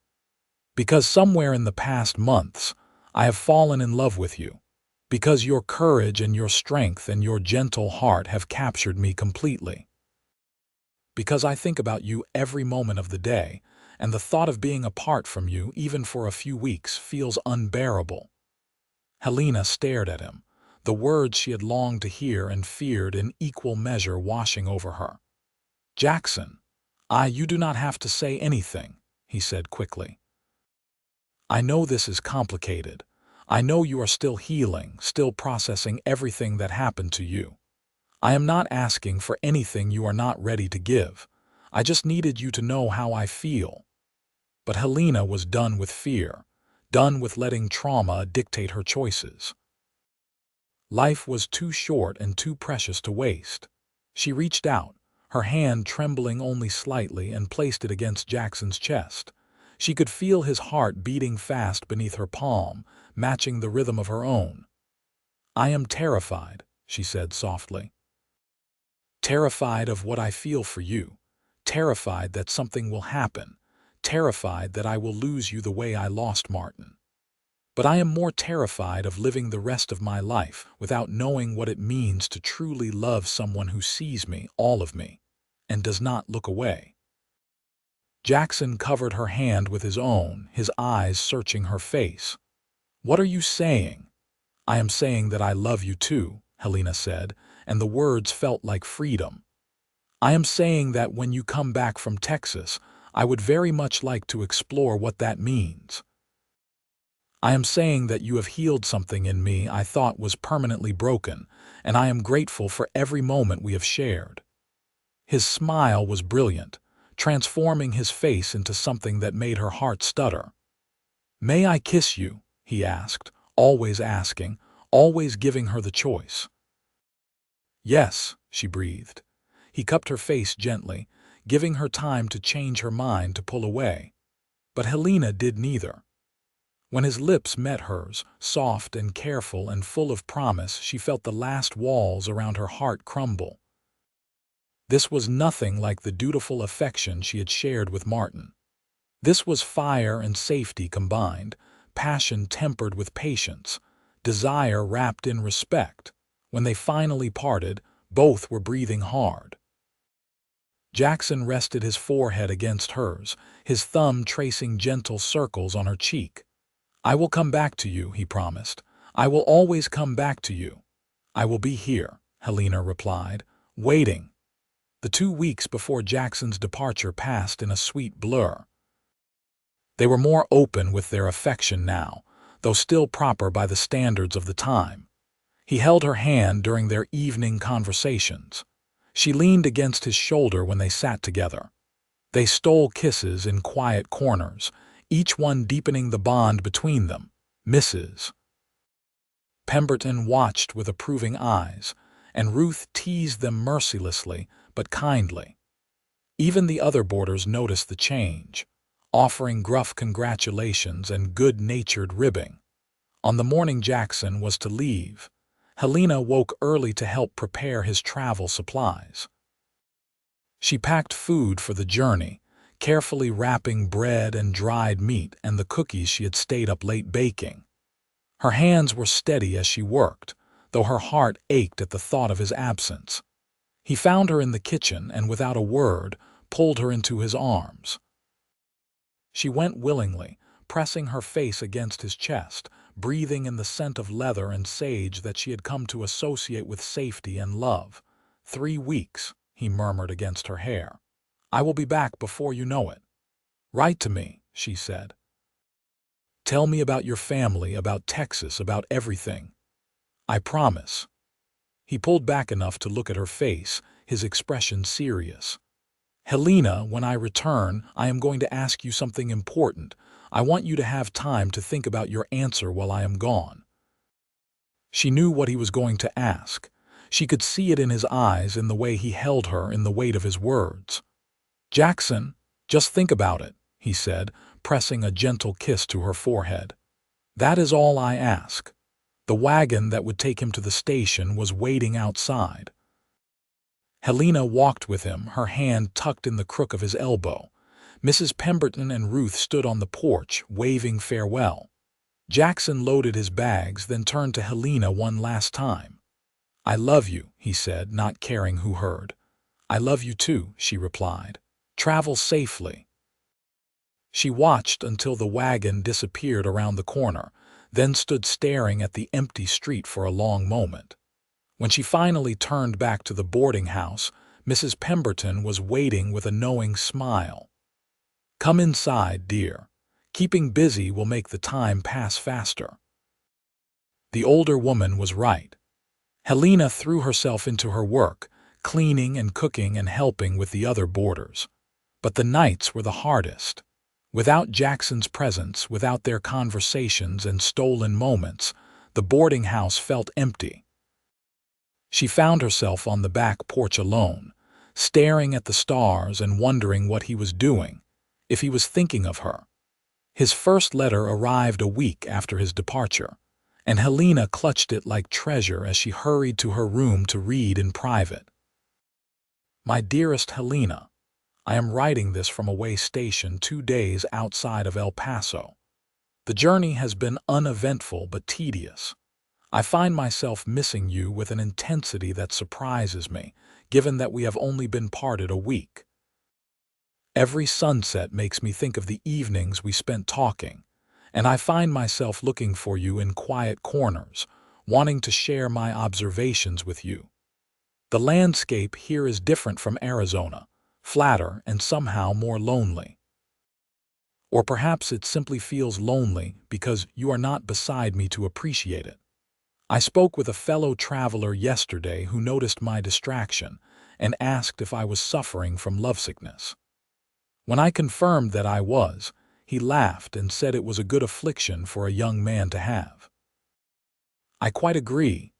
"Because somewhere in the past months, I have fallen in love with you. Because your courage and your strength and your gentle heart have captured me completely. Because I think about you every moment of the day, and the thought of being apart from you, even for a few weeks, feels unbearable." Helena stared at him, the words she had longed to hear and feared in equal measure washing over her. "Jackson, you do not have to say anything," he said quickly. "I know this is complicated. I know you are still healing, still processing everything that happened to you. I am not asking for anything you are not ready to give. I just needed you to know how I feel." But Helena was done with fear, done with letting trauma dictate her choices. Life was too short and too precious to waste. She reached out, her hand trembling only slightly, and placed it against Jackson's chest. She could feel his heart beating fast beneath her palm, matching the rhythm of her own. "I am terrified," she said softly. "Terrified of what I feel for you. Terrified that something will happen. Terrified that I will lose you the way I lost Martin. But I am more terrified of living the rest of my life without knowing what it means to truly love someone who sees me, all of me, and does not look away." Jackson covered her hand with his own, his eyes searching her face. "What are you saying?" "I am saying that I love you too," Helena said, and the words felt like freedom. "I am saying that when you come back from Texas, I would very much like to explore what that means. I am saying that you have healed something in me I thought was permanently broken, and I am grateful for every moment we have shared." His smile was brilliant, transforming his face into something that made her heart stutter. "May I kiss you?" he asked, always asking, always giving her the choice. "Yes," she breathed. He cupped her face gently, giving her time to change her mind to pull away. But Helena did neither. When his lips met hers, soft and careful and full of promise, she felt the last walls around her heart crumble. This was nothing like the dutiful affection she had shared with Martin. This was fire and safety combined, passion tempered with patience, desire wrapped in respect. When they finally parted, both were breathing hard. Jackson rested his forehead against hers, his thumb tracing gentle circles on her cheek. "I will come back to you," he promised. "I will always come back to you." "I will be here," Helena replied, waiting. The 2 weeks before Jackson's departure passed in a sweet blur. They were more open with their affection now, though still proper by the standards of the time. He held her hand during their evening conversations. She leaned against his shoulder when they sat together. They stole kisses in quiet corners, each one deepening the bond between them. Mrs. Pemberton watched with approving eyes, and Ruth teased them mercilessly but kindly. Even the other boarders noticed the change, offering gruff congratulations and good-natured ribbing. On the morning Jackson was to leave, Helena woke early to help prepare his travel supplies. She packed food for the journey, carefully wrapping bread and dried meat and the cookies she had stayed up late baking. Her hands were steady as she worked, though her heart ached at the thought of his absence. He found her in the kitchen and, without a word, pulled her into his arms. She went willingly, pressing her face against his chest, breathing in the scent of leather and sage that she had come to associate with safety and love. 3 weeks, he murmured against her hair. "I will be back before you know it." "Write to me," she said. "Tell me about your family, about Texas, about everything." "I promise." He pulled back enough to look at her face, his expression serious. "Helena, when I return, I am going to ask you something important. I want you to have time to think about your answer while I am gone." She knew what he was going to ask. She could see it in his eyes, in the way he held her, in the weight of his words. "Jackson, just think about it," he said, pressing a gentle kiss to her forehead. "That is all I ask." The wagon that would take him to the station was waiting outside. Helena walked with him, her hand tucked in the crook of his elbow. Mrs. Pemberton and Ruth stood on the porch, waving farewell. Jackson loaded his bags, then turned to Helena one last time. "I love you," he said, not caring who heard. "I love you too," she replied. "Travel safely." She watched until the wagon disappeared around the corner, then stood staring at the empty street for a long moment. When she finally turned back to the boarding house, Mrs. Pemberton was waiting with a knowing smile. "Come inside, dear. Keeping busy will make the time pass faster." The older woman was right. Helena threw herself into her work, cleaning and cooking and helping with the other boarders. But the nights were the hardest. Without Jackson's presence, without their conversations and stolen moments, the boarding house felt empty. She found herself on the back porch alone, staring at the stars and wondering what he was doing, if he was thinking of her. His first letter arrived a week after his departure, and Helena clutched it like treasure as she hurried to her room to read in private. "My dearest Helena, I am writing this from a way station 2 days outside of El Paso. The journey has been uneventful but tedious. I find myself missing you with an intensity that surprises me, given that we have only been parted a week. Every sunset makes me think of the evenings we spent talking, and I find myself looking for you in quiet corners, wanting to share my observations with you. The landscape here is different from Arizona, flatter and somehow more lonely. Or perhaps it simply feels lonely because you are not beside me to appreciate it. I spoke with a fellow traveler yesterday who noticed my distraction and asked if I was suffering from lovesickness. When I confirmed that I was, he laughed and said it was a good affliction for a young man to have. I quite agree.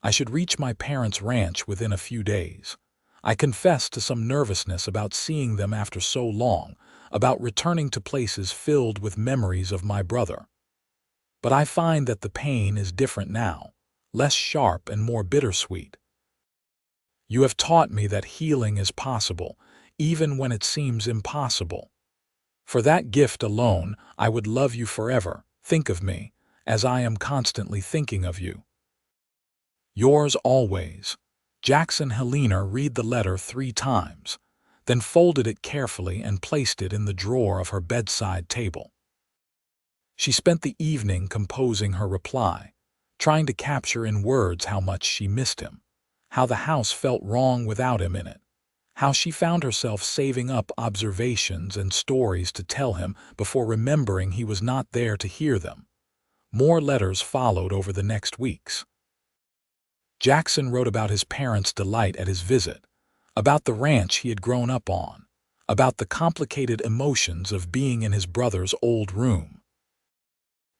I should reach my parents' ranch within a few days. I confessed to some nervousness about seeing them after so long, about returning to places filled with memories of my brother. But I find that the pain is different now, less sharp and more bittersweet. You have taught me that healing is possible, even when it seems impossible. For that gift alone, I would love you forever. Think of me, as I am constantly thinking of you. Yours always, Jackson. Helena read the letter 3 times, then folded it carefully and placed it in the drawer of her bedside table. She spent the evening composing her reply, trying to capture in words how much she missed him, how the house felt wrong without him in it, how she found herself saving up observations and stories to tell him before remembering he was not there to hear them. More letters followed over the next weeks. Jackson wrote about his parents' delight at his visit, about the ranch he had grown up on, about the complicated emotions of being in his brother's old room.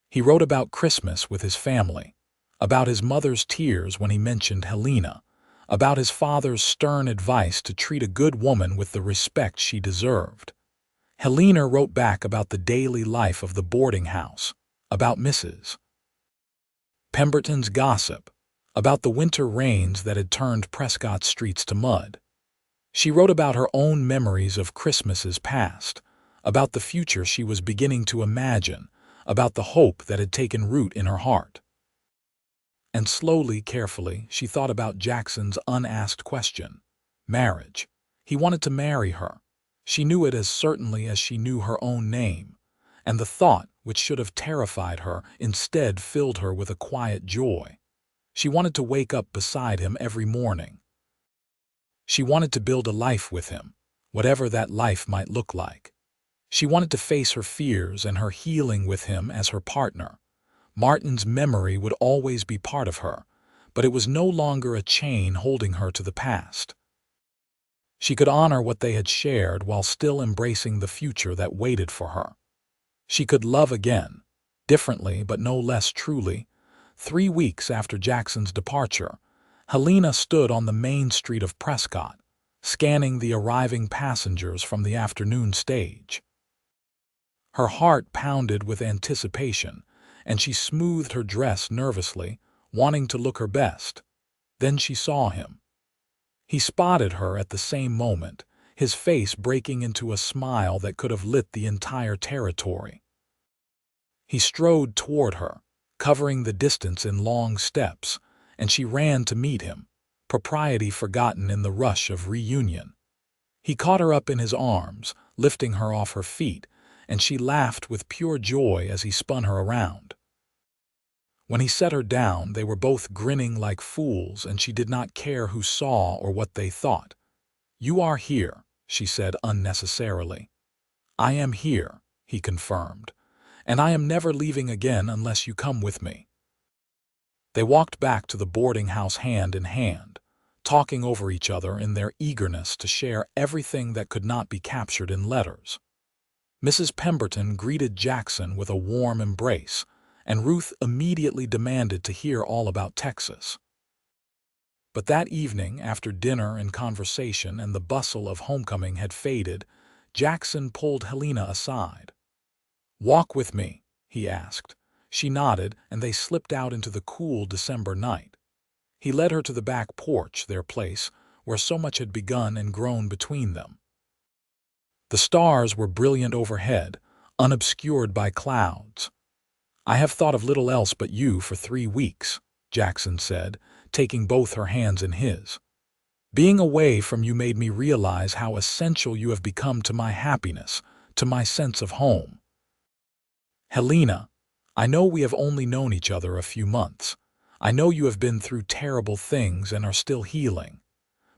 He wrote about Christmas with his family, about his mother's tears when he mentioned Helena, about his father's stern advice to treat a good woman with the respect she deserved. Helena wrote back about the daily life of the boarding house, about Mrs. Pemberton's gossip, about the winter rains that had turned Prescott's streets to mud. She wrote about her own memories of Christmases past, about the future she was beginning to imagine, about the hope that had taken root in her heart. And slowly, carefully, she thought about Jackson's unasked question, marriage. He wanted to marry her. She knew it as certainly as she knew her own name, and the thought, which should have terrified her, instead filled her with a quiet joy. She wanted to wake up beside him every morning. She wanted to build a life with him, whatever that life might look like. She wanted to face her fears and her healing with him as her partner. Martin's memory would always be part of her, but it was no longer a chain holding her to the past. She could honor what they had shared while still embracing the future that waited for her. She could love again, differently but no less truly. 3 weeks after Jackson's departure, Helena stood on the main street of Prescott, scanning the arriving passengers from the afternoon stage. Her heart pounded with anticipation, and she smoothed her dress nervously, wanting to look her best. Then she saw him. He spotted her at the same moment, his face breaking into a smile that could have lit the entire territory. He strode toward her, covering the distance in long steps, and she ran to meet him, propriety forgotten in the rush of reunion. He caught her up in his arms, lifting her off her feet, and she laughed with pure joy as he spun her around. When he set her down, they were both grinning like fools, and she did not care who saw or what they thought. "You are here," she said unnecessarily. "I am here," he confirmed, "and I am never leaving again unless you come with me." They walked back to the boarding house hand in hand, talking over each other in their eagerness to share everything that could not be captured in letters. Mrs. Pemberton greeted Jackson with a warm embrace, and Ruth immediately demanded to hear all about Texas. But that evening, after dinner and conversation and the bustle of homecoming had faded, Jackson pulled Helena aside. "Walk with me," he asked. She nodded, and they slipped out into the cool December night. He led her to the back porch, their place, where so much had begun and grown between them. The stars were brilliant overhead, unobscured by clouds. "I have thought of little else but you for 3 weeks," Jackson said, taking both her hands in his. "Being away from you made me realize how essential you have become to my happiness, to my sense of home. Helena, I know we have only known each other a few months. I know you have been through terrible things and are still healing.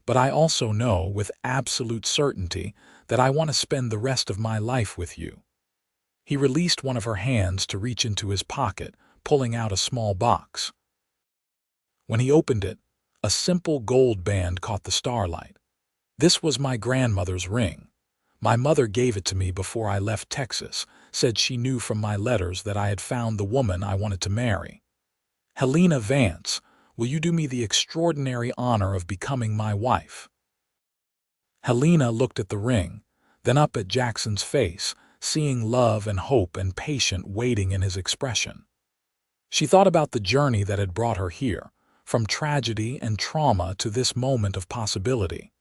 But I also know with absolute certainty that I want to spend the rest of my life with you." He released one of her hands to reach into his pocket, pulling out a small box. When he opened it, a simple gold band caught the starlight. "This was my grandmother's ring. My mother gave it to me before I left Texas, said she knew from my letters that I had found the woman I wanted to marry. Helena Vance, will you do me the extraordinary honor of becoming my wife?" Helena looked at the ring, then up at Jackson's face, seeing love and hope and patience waiting in his expression. She thought about the journey that had brought her here, from tragedy and trauma to this moment of possibility.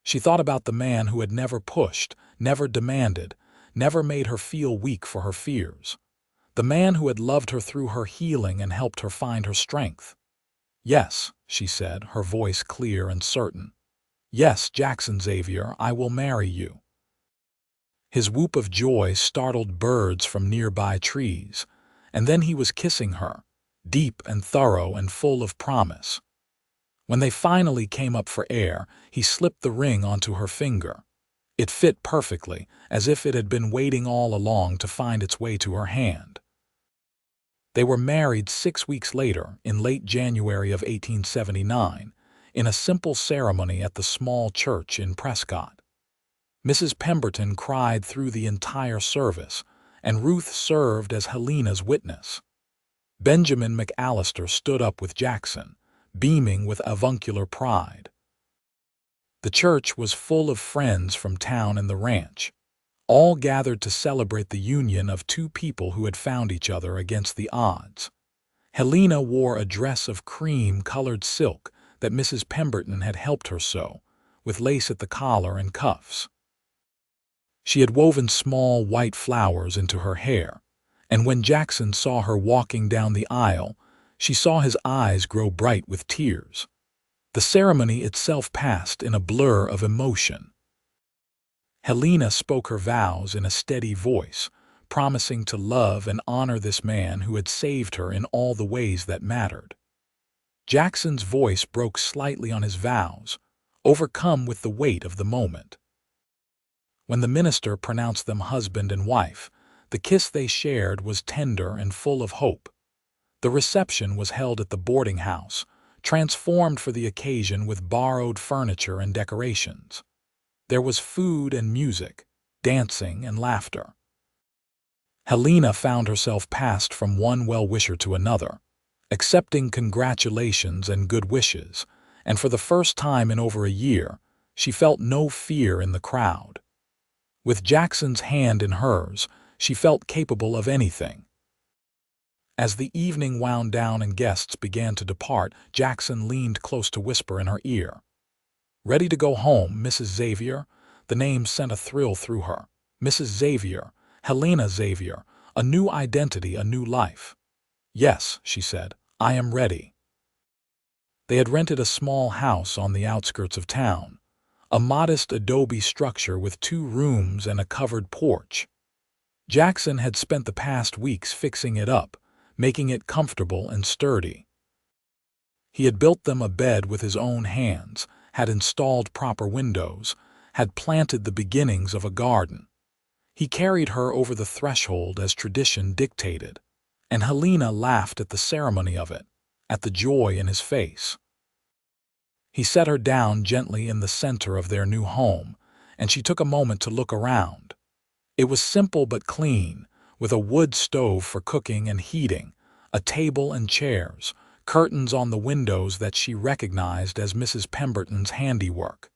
She thought about the man who had never pushed, never demanded, never made her feel weak for her fears. The man who had loved her through her healing and helped her find her strength. "Yes," she said, her voice clear and certain. "Yes, Jackson Xavier, I will marry you." His whoop of joy startled birds from nearby trees, and then he was kissing her, deep and thorough and full of promise. When they finally came up for air, he slipped the ring onto her finger. It fit perfectly, as if it had been waiting all along to find its way to her hand. They were married 6 weeks later, in late January of 1879, in a simple ceremony at the small church in Prescott. Mrs. Pemberton cried through the entire service, and Ruth served as Helena's witness. Benjamin McAllister stood up with Jackson, beaming with avuncular pride. The church was full of friends from town and the ranch, all gathered to celebrate the union of two people who had found each other against the odds. Helena wore a dress of cream-colored silk that Mrs. Pemberton had helped her sew, with lace at the collar and cuffs. She had woven small white flowers into her hair, and when Jackson saw her walking down the aisle, she saw his eyes grow bright with tears. The ceremony itself passed in a blur of emotion. Helena spoke her vows in a steady voice, promising to love and honor this man who had saved her in all the ways that mattered. Jackson's voice broke slightly on his vows, overcome with the weight of the moment. When the minister pronounced them husband and wife, the kiss they shared was tender and full of hope. The reception was held at the boarding house, transformed for the occasion with borrowed furniture and decorations. There was food and music, dancing and laughter. Helena found herself passed from one well-wisher to another, accepting congratulations and good wishes, and for the first time in over a year, she felt no fear in the crowd. With Jackson's hand in hers, she felt capable of anything. As the evening wound down and guests began to depart, Jackson leaned close to whisper in her ear. "Ready to go home, Mrs. Xavier?" The name sent a thrill through her. Mrs. Xavier, Helena Xavier, a new identity, a new life. "Yes," she said, "I am ready." They had rented a small house on the outskirts of town, a modest adobe structure with 2 rooms and a covered porch. Jackson had spent the past weeks fixing it up, making it comfortable and sturdy. He had built them a bed with his own hands, had installed proper windows, had planted the beginnings of a garden. He carried her over the threshold as tradition dictated, and Helena laughed at the ceremony of it, at the joy in his face. He set her down gently in the center of their new home, and she took a moment to look around. It was simple but clean, with a wood stove for cooking and heating, a table and chairs, curtains on the windows that she recognized as Mrs. Pemberton's handiwork.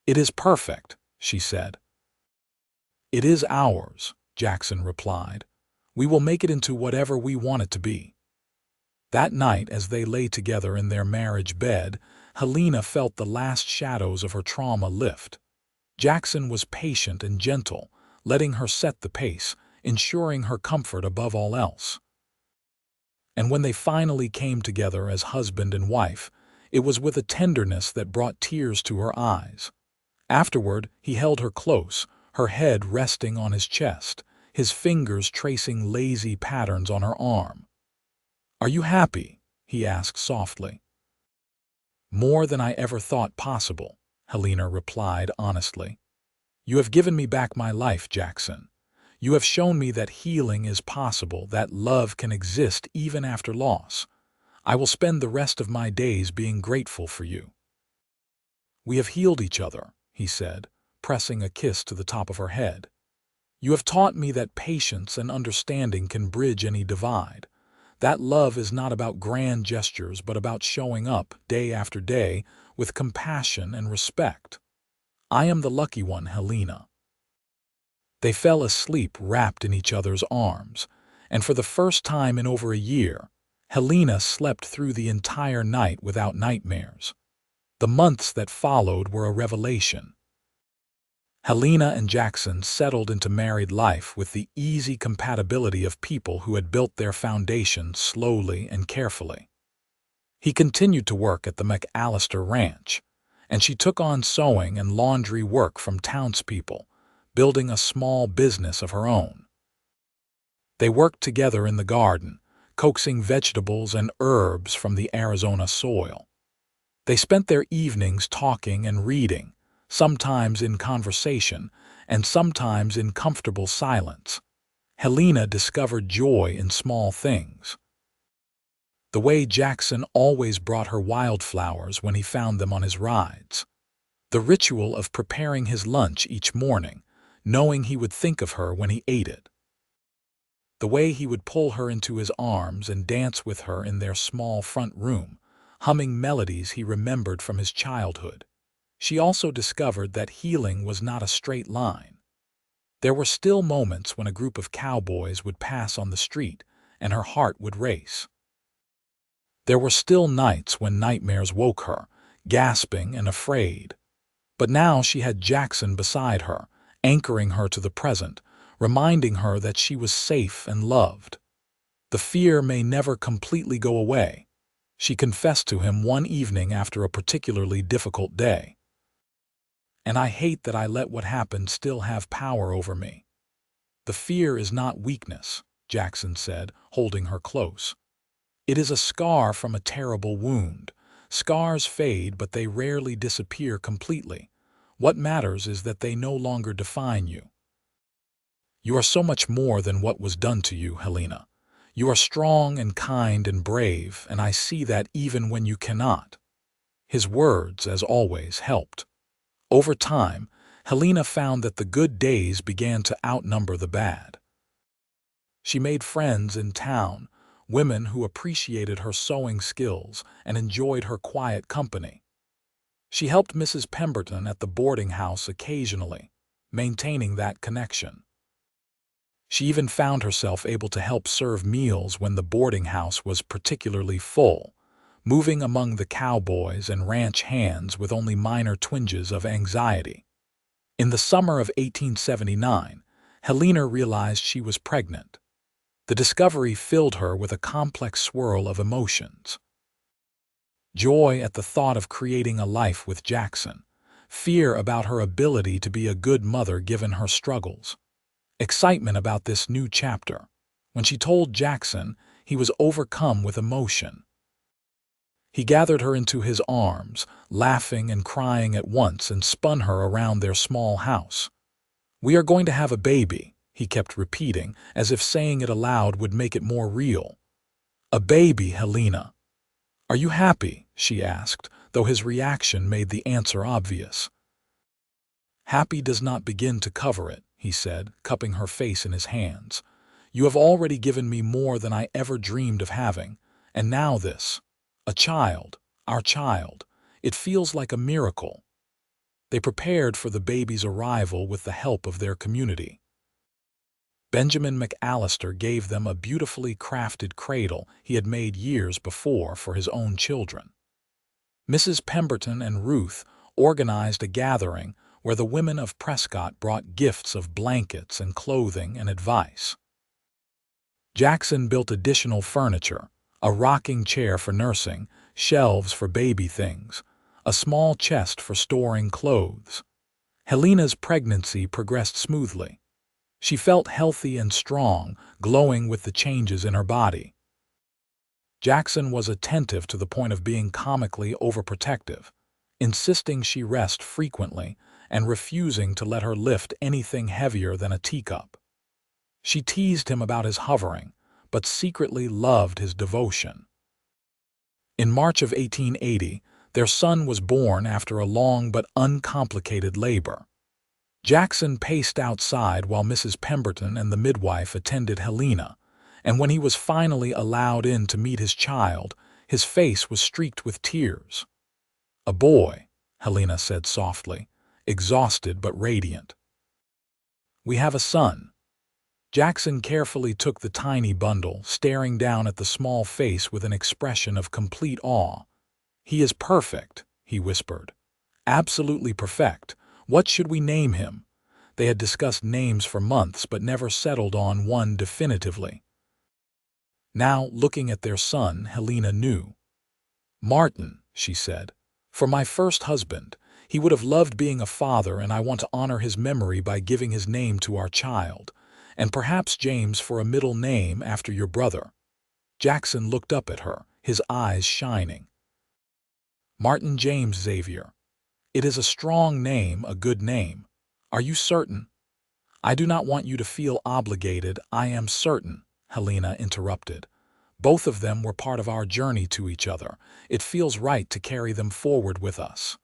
"It is perfect," she said. "It is ours," Jackson replied. "We will make it into whatever we want it to be." That night, as they lay together in their marriage bed, Helena felt the last shadows of her trauma lift. Jackson was patient and gentle, letting her set the pace, ensuring her comfort above all else. And when they finally came together as husband and wife, it was with a tenderness that brought tears to her eyes. Afterward, he held her close, her head resting on his chest, his fingers tracing lazy patterns on her arm. "Are you happy?" he asked softly. "More than I ever thought possible," Helena replied honestly. "You have given me back my life, Jackson. You have shown me that healing is possible, that love can exist even after loss. I will spend the rest of my days being grateful for you." "We have healed each other," he said, pressing a kiss to the top of her head. "You have taught me that patience and understanding can bridge any divide. That love is not about grand gestures, but about showing up day after day with compassion and respect. I am the lucky one, Helena." They fell asleep wrapped in each other's arms, and for the first time in over a year, Helena slept through the entire night without nightmares. The months that followed were a revelation. Helena and Jackson settled into married life with the easy compatibility of people who had built their foundation slowly and carefully. He continued to work at the McAllister Ranch, and she took on sewing and laundry work from townspeople, building a small business of her own. They worked together in the garden, coaxing vegetables and herbs from the Arizona soil. They spent their evenings talking and reading, sometimes in conversation and sometimes in comfortable silence. Helena discovered joy in small things. The way Jackson always brought her wildflowers when he found them on his rides. The ritual of preparing his lunch each morning, knowing he would think of her when he ate it. The way he would pull her into his arms and dance with her in their small front room, humming melodies he remembered from his childhood. She also discovered that healing was not a straight line. There were still moments when a group of cowboys would pass on the street and her heart would race. There were still nights when nightmares woke her, gasping and afraid. But now she had Jackson beside her, anchoring her to the present, reminding her that she was safe and loved. The fear may never completely go away, she confessed to him one evening after a particularly difficult day. And I hate that I let what happened still have power over me. The fear is not weakness, Jackson said, holding her close. It is a scar from a terrible wound. Scars fade, but they rarely disappear completely. What matters is that they no longer define you. You are so much more than what was done to you, Helena. You are strong and kind and brave, and I see that even when you cannot. His words, as always, helped. Over time, Helena found that the good days began to outnumber the bad. She made friends in town, women who appreciated her sewing skills and enjoyed her quiet company. She helped Mrs. Pemberton at the boarding house occasionally, maintaining that connection. She even found herself able to help serve meals when the boarding house was particularly full, moving among the cowboys and ranch hands with only minor twinges of anxiety. In the summer of 1879, Helena realized she was pregnant. The discovery filled her with a complex swirl of emotions. Joy at the thought of creating a life with Jackson, fear about her ability to be a good mother given her struggles, excitement about this new chapter. When she told Jackson, he was overcome with emotion. He gathered her into his arms, laughing and crying at once, and spun her around their small house. "We are going to have a baby," he kept repeating, as if saying it aloud would make it more real. "A baby, Helena." "Are you happy?" she asked, though his reaction made the answer obvious. "Happy does not begin to cover it," he said, cupping her face in his hands. "You have already given me more than I ever dreamed of having, and now this. A child, our child. It feels like a miracle." They prepared for the baby's arrival with the help of their community. Benjamin McAllister gave them a beautifully crafted cradle he had made years before for his own children. Mrs. Pemberton and Ruth organized a gathering where the women of Prescott brought gifts of blankets and clothing and advice. Jackson built additional furniture, a rocking chair for nursing, shelves for baby things, a small chest for storing clothes. Helena's pregnancy progressed smoothly. She felt healthy and strong, glowing with the changes in her body. Jackson was attentive to the point of being comically overprotective, insisting she rest frequently and refusing to let her lift anything heavier than a teacup. She teased him about his hovering, but secretly loved his devotion. In March of 1880, their son was born after a long but uncomplicated labor. Jackson paced outside while Mrs. Pemberton and the midwife attended Helena, and when he was finally allowed in to meet his child, his face was streaked with tears. "A boy," Helena said softly, exhausted but radiant. "We have a son." Jackson carefully took the tiny bundle, staring down at the small face with an expression of complete awe. "He is perfect," he whispered. "Absolutely perfect. What should we name him?" They had discussed names for months but never settled on one definitively. Now, looking at their son, Helena knew. "Martin," she said, "for my first husband, He would have loved being a father, and I want to honor his memory by giving his name to our child, and perhaps James for a middle name after your brother." Jackson looked up at her, his eyes shining. "Martin James Xavier. It is a strong name, a good name. Are you certain?" "I do not want you to feel obligated. I am certain," Helena interrupted. "Both of them were part of our journey to each other. It feels right to carry them forward with us."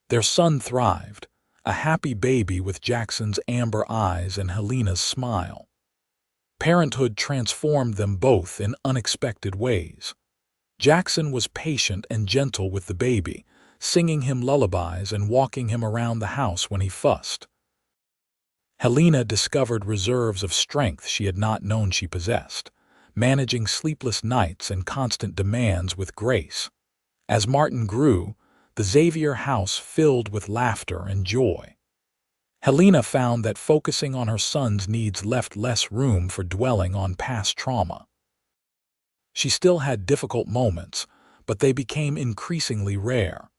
Their son thrived, a happy baby with Jackson's amber eyes and Helena's smile. Parenthood transformed them both in unexpected ways. Jackson was patient and gentle with the baby, singing him lullabies and walking him around the house when he fussed. Helena discovered reserves of strength she had not known she possessed, managing sleepless nights and constant demands with grace. As Martin grew, the Xavier house filled with laughter and joy. Helena found that focusing on her son's needs left less room for dwelling on past trauma. She still had difficult moments, but they became increasingly rare.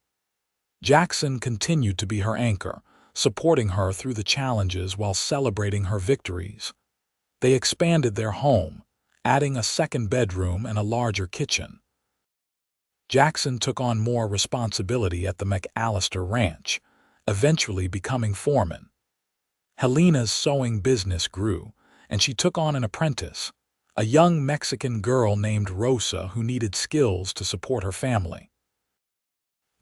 Jackson continued to be her anchor, supporting her through the challenges while celebrating her victories. They expanded their home, adding a second bedroom and a larger kitchen. Jackson took on more responsibility at the McAllister Ranch, eventually becoming foreman. Helena's sewing business grew, and she took on an apprentice, a young Mexican girl named Rosa who needed skills to support her family.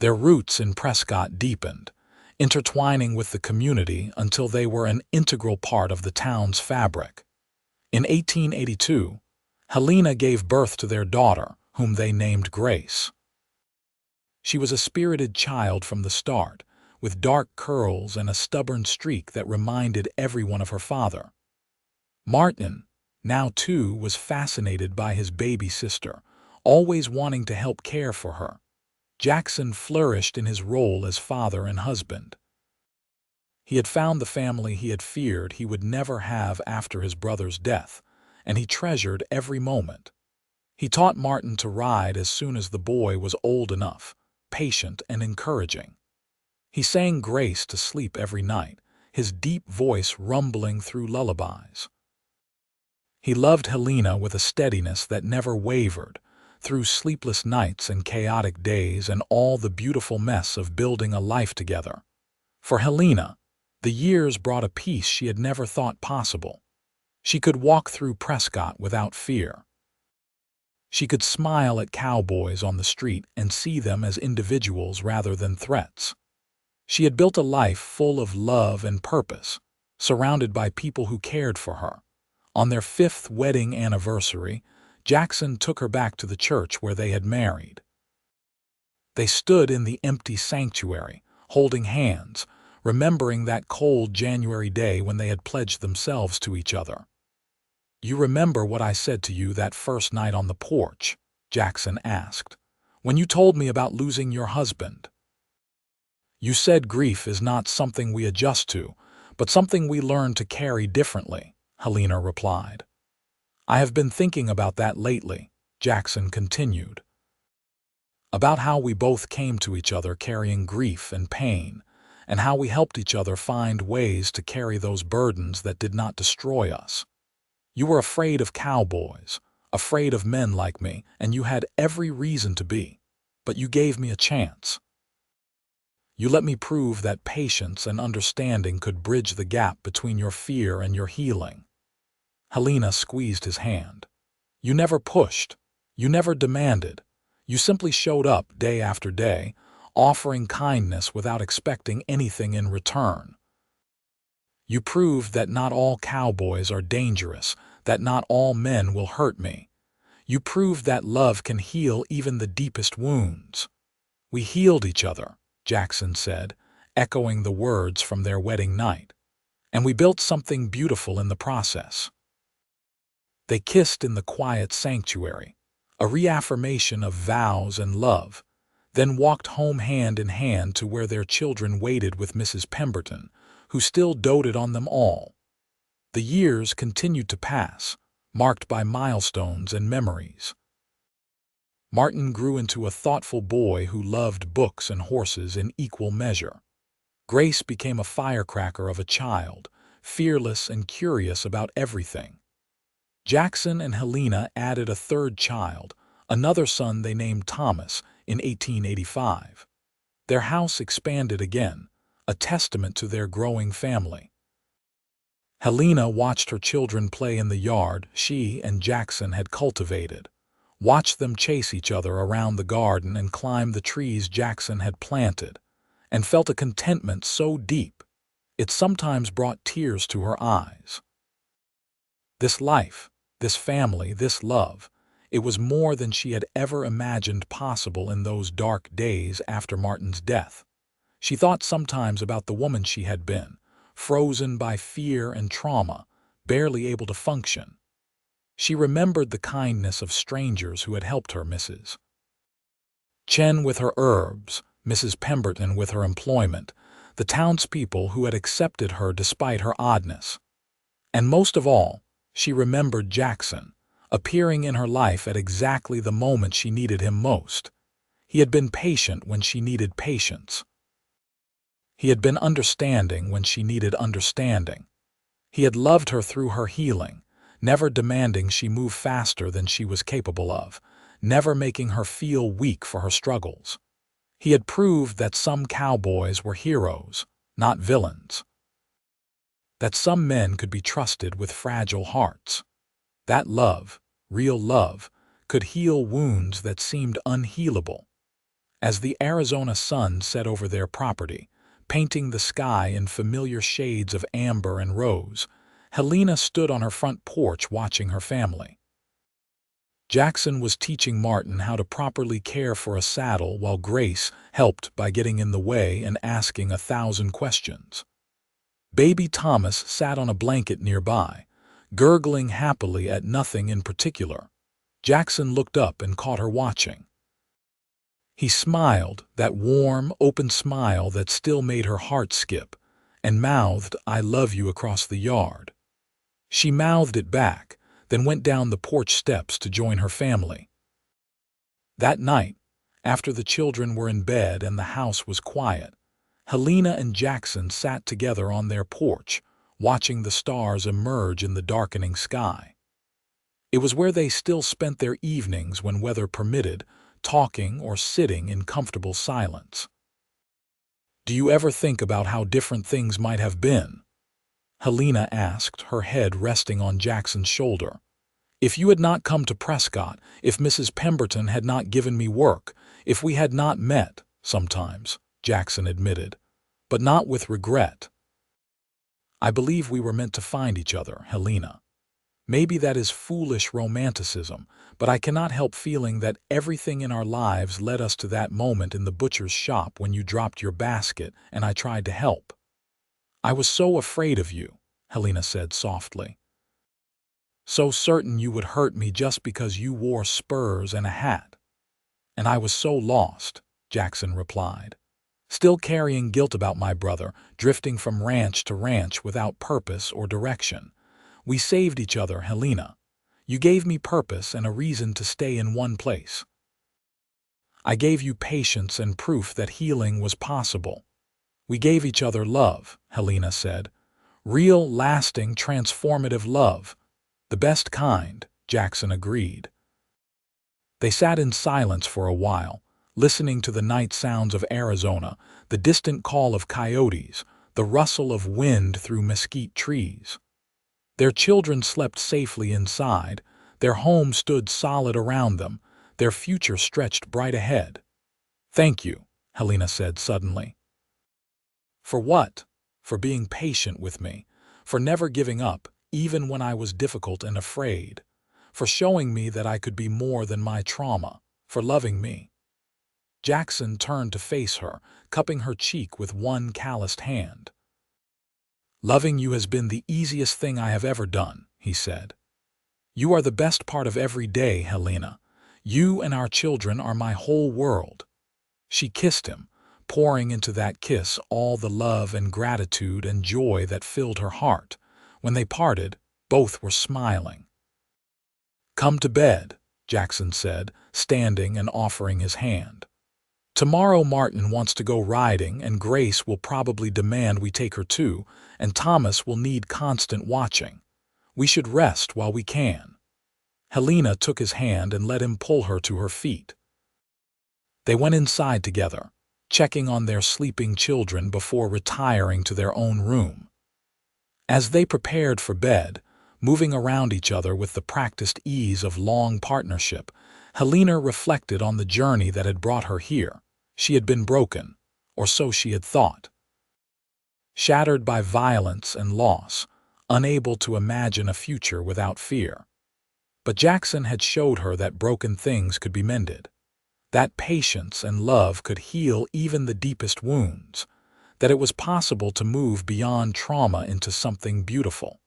Their roots in Prescott deepened, intertwining with the community until they were an integral part of the town's fabric. In 1882, Helena gave birth to their daughter, whom they named Grace. She was a spirited child from the start, with dark curls and a stubborn streak that reminded everyone of her father. Martin, now 2, was fascinated by his baby sister, always wanting to help care for her. Jackson flourished in his role as father and husband. He had found the family he had feared he would never have after his brother's death, and he treasured every moment. He taught Martin to ride as soon as the boy was old enough, patient and encouraging. He sang Grace to sleep every night, his deep voice rumbling through lullabies. He loved Helena with a steadiness that never wavered, through sleepless nights and chaotic days and all the beautiful mess of building a life together. For Helena, the years brought a peace she had never thought possible. She could walk through Prescott without fear. She could smile at cowboys on the street and see them as individuals rather than threats. She had built a life full of love and purpose, surrounded by people who cared for her. On their 5th wedding anniversary, Jackson took her back to the church where they had married. They stood in the empty sanctuary, holding hands, remembering that cold January day when they had pledged themselves to each other. "You remember what I said to you that first night on the porch?" Jackson asked. "When you told me about losing your husband. You said grief is not something we adjust to, but something we learn to carry differently," Helena replied. "I have been thinking about that lately," Jackson continued. "About how we both came to each other carrying grief and pain, and how we helped each other find ways to carry those burdens that did not destroy us. You were afraid of cowboys, afraid of men like me, and you had every reason to be, but you gave me a chance. You let me prove that patience and understanding could bridge the gap between your fear and your healing." Helena squeezed his hand. "You never pushed. You never demanded. You simply showed up day after day, offering kindness without expecting anything in return. You proved that not all cowboys are dangerous, that not all men will hurt me. You proved that love can heal even the deepest wounds." "We healed each other," Jackson said, echoing the words from their wedding night. "And we built something beautiful in the process." They kissed in the quiet sanctuary, a reaffirmation of vows and love, then walked home hand in hand to where their children waited with Mrs. Pemberton, who still doted on them all. The years continued to pass, marked by milestones and memories. Martin grew into a thoughtful boy who loved books and horses in equal measure. Grace became a firecracker of a child, fearless and curious about everything. Jackson and Helena added a third child, another son they named Thomas, in 1885. Their house expanded again, a testament to their growing family. Helena watched her children play in the yard she and Jackson had cultivated, watched them chase each other around the garden and climb the trees Jackson had planted, and felt a contentment so deep it sometimes brought tears to her eyes. This life, this family, this love, it was more than she had ever imagined possible in those dark days after Martin's death. She thought sometimes about the woman she had been, frozen by fear and trauma, barely able to function. She remembered the kindness of strangers who had helped her, Mrs. Chen with her herbs, Mrs. Pemberton with her employment, the townspeople who had accepted her despite her oddness. And most of all, she remembered Jackson, appearing in her life at exactly the moment she needed him most. He had been patient when she needed patience. He had been understanding when she needed understanding. He had loved her through her healing, never demanding she move faster than she was capable of, never making her feel weak for her struggles. He had proved that some cowboys were heroes, not villains. That some men could be trusted with fragile hearts. That love, real love, could heal wounds that seemed unhealable. As the Arizona sun set over their property, painting the sky in familiar shades of amber and rose, Helena stood on her front porch watching her family. Jackson was teaching Martin how to properly care for a saddle while Grace helped by getting in the way and asking 1,000 questions. Baby Thomas sat on a blanket nearby, gurgling happily at nothing in particular. Jackson looked up and caught her watching. He smiled, that warm, open smile that still made her heart skip, and mouthed, "I love you," across the yard. She mouthed it back, then went down the porch steps to join her family. That night, after the children were in bed and the house was quiet, Helena and Jackson sat together on their porch, watching the stars emerge in the darkening sky. It was where they still spent their evenings when weather permitted, talking or sitting in comfortable silence. "Do you ever think about how different things might have been?" Helena asked, her head resting on Jackson's shoulder. "If you had not come to Prescott, if Mrs. Pemberton had not given me work, if we had not met, sometimes," Jackson admitted, "but not with regret." "I believe we were meant to find each other, Helena. Maybe that is foolish romanticism, but I cannot help feeling that everything in our lives led us to that moment in the butcher's shop when you dropped your basket and I tried to help." "I was so afraid of you," Helena said softly. "So certain you would hurt me just because you wore spurs and a hat." "And I was so lost," Jackson replied. "Still carrying guilt about my brother, drifting from ranch to ranch without purpose or direction. We saved each other, Helena. You gave me purpose and a reason to stay in one place. I gave you patience and proof that healing was possible. We gave each other love," Helena said. "Real, lasting, transformative love. The best kind," Jackson agreed. They sat in silence for a while, listening to the night sounds of Arizona, the distant call of coyotes, the rustle of wind through mesquite trees. Their children slept safely inside, their home stood solid around them, their future stretched bright ahead. "Thank you," Helena said suddenly. "For what?" "For being patient with me, for never giving up, even when I was difficult and afraid, for showing me that I could be more than my trauma, for loving me." Jackson turned to face her, cupping her cheek with one calloused hand. "Loving you has been the easiest thing I have ever done," he said. "You are the best part of every day, Helena. You and our children are my whole world." She kissed him, pouring into that kiss all the love and gratitude and joy that filled her heart. When they parted, both were smiling. "Come to bed," Jackson said, standing and offering his hand. "Tomorrow Martin wants to go riding, and Grace will probably demand we take her too, and Thomas will need constant watching. We should rest while we can." Helena took his hand and let him pull her to her feet. They went inside together, checking on their sleeping children before retiring to their own room. As they prepared for bed, moving around each other with the practiced ease of long partnership, Helena reflected on the journey that had brought her here. She had been broken, or so she had thought. Shattered by violence and loss, unable to imagine a future without fear. But Jackson had showed her that broken things could be mended, that patience and love could heal even the deepest wounds, that it was possible to move beyond trauma into something beautiful.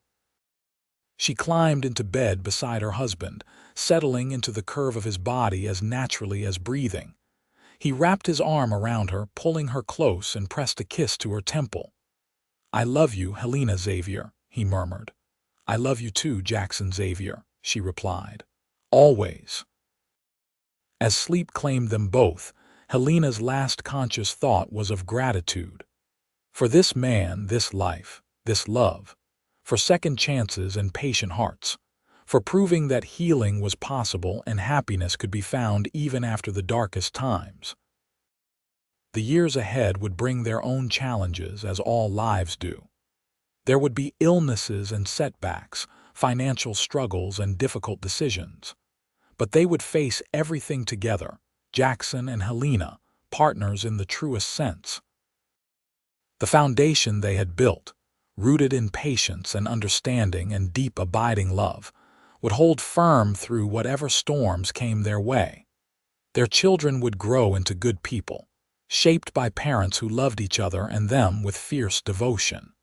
She climbed into bed beside her husband, settling into the curve of his body as naturally as breathing. He wrapped his arm around her, pulling her close, and pressed a kiss to her temple. "I love you, Helena Xavier," he murmured. "I love you too, Jackson Xavier," she replied. "Always." As sleep claimed them both, Helena's last conscious thought was of gratitude. For this man, this life, this love. For second chances and patient hearts. For proving that healing was possible and happiness could be found even after the darkest times. The years ahead would bring their own challenges, as all lives do. There would be illnesses and setbacks, financial struggles and difficult decisions. But they would face everything together, Jackson and Helena, partners in the truest sense. The foundation they had built, rooted in patience and understanding and deep abiding love, would hold firm through whatever storms came their way. Their children would grow into good people, shaped by parents who loved each other and them with fierce devotion.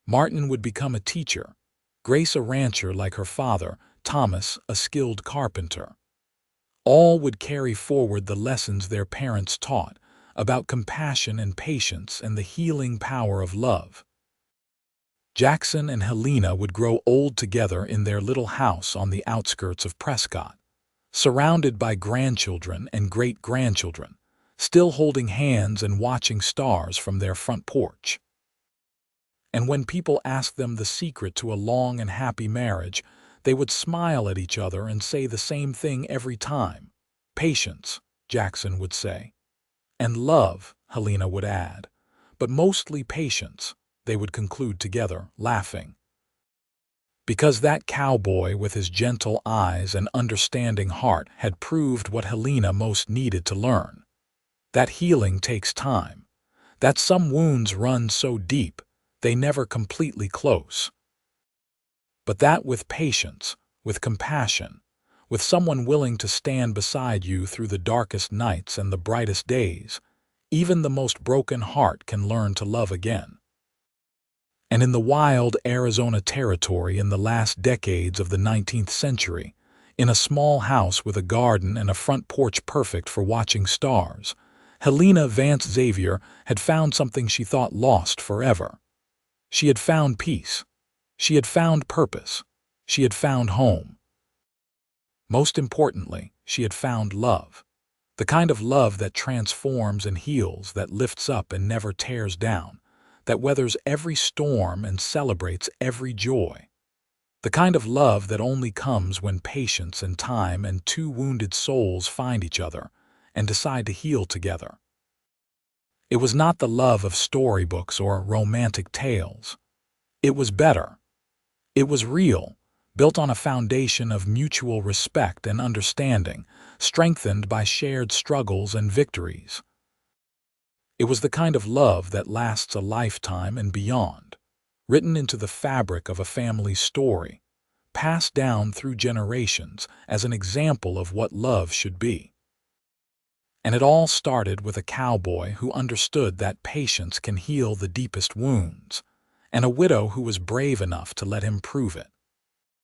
Martin would become a teacher, Grace a rancher like her father, Thomas a skilled carpenter. All would carry forward the lessons their parents taught about compassion and patience and the healing power of love. Jackson and Helena would grow old together in their little house on the outskirts of Prescott, surrounded by grandchildren and great-grandchildren, still holding hands and watching stars from their front porch. And when people asked them the secret to a long and happy marriage, they would smile at each other and say the same thing every time. "Patience," Jackson would say. "And love," Helena would add. "But mostly patience," they would conclude together, laughing. Because that cowboy with his gentle eyes and understanding heart had proved what Helena most needed to learn. That healing takes time. That some wounds run so deep, they never completely close. But that with patience, with compassion, with someone willing to stand beside you through the darkest nights and the brightest days, even the most broken heart can learn to love again. And in the wild Arizona territory in the last decades of the 19th century, in a small house with a garden and a front porch perfect for watching stars, Helena Vance Xavier had found something she thought lost forever. She had found peace. She had found purpose. She had found home. Most importantly, she had found love. The kind of love that transforms and heals, that lifts up and never tears down, that weathers every storm and celebrates every joy. The kind of love that only comes when patience and time and two wounded souls find each other and decide to heal together. It was not the love of storybooks or romantic tales. It was better. It was real, built on a foundation of mutual respect and understanding, strengthened by shared struggles and victories. It was the kind of love that lasts a lifetime and beyond, written into the fabric of a family's story, passed down through generations as an example of what love should be. And it all started with a cowboy who understood that patience can heal the deepest wounds, and a widow who was brave enough to let him prove it.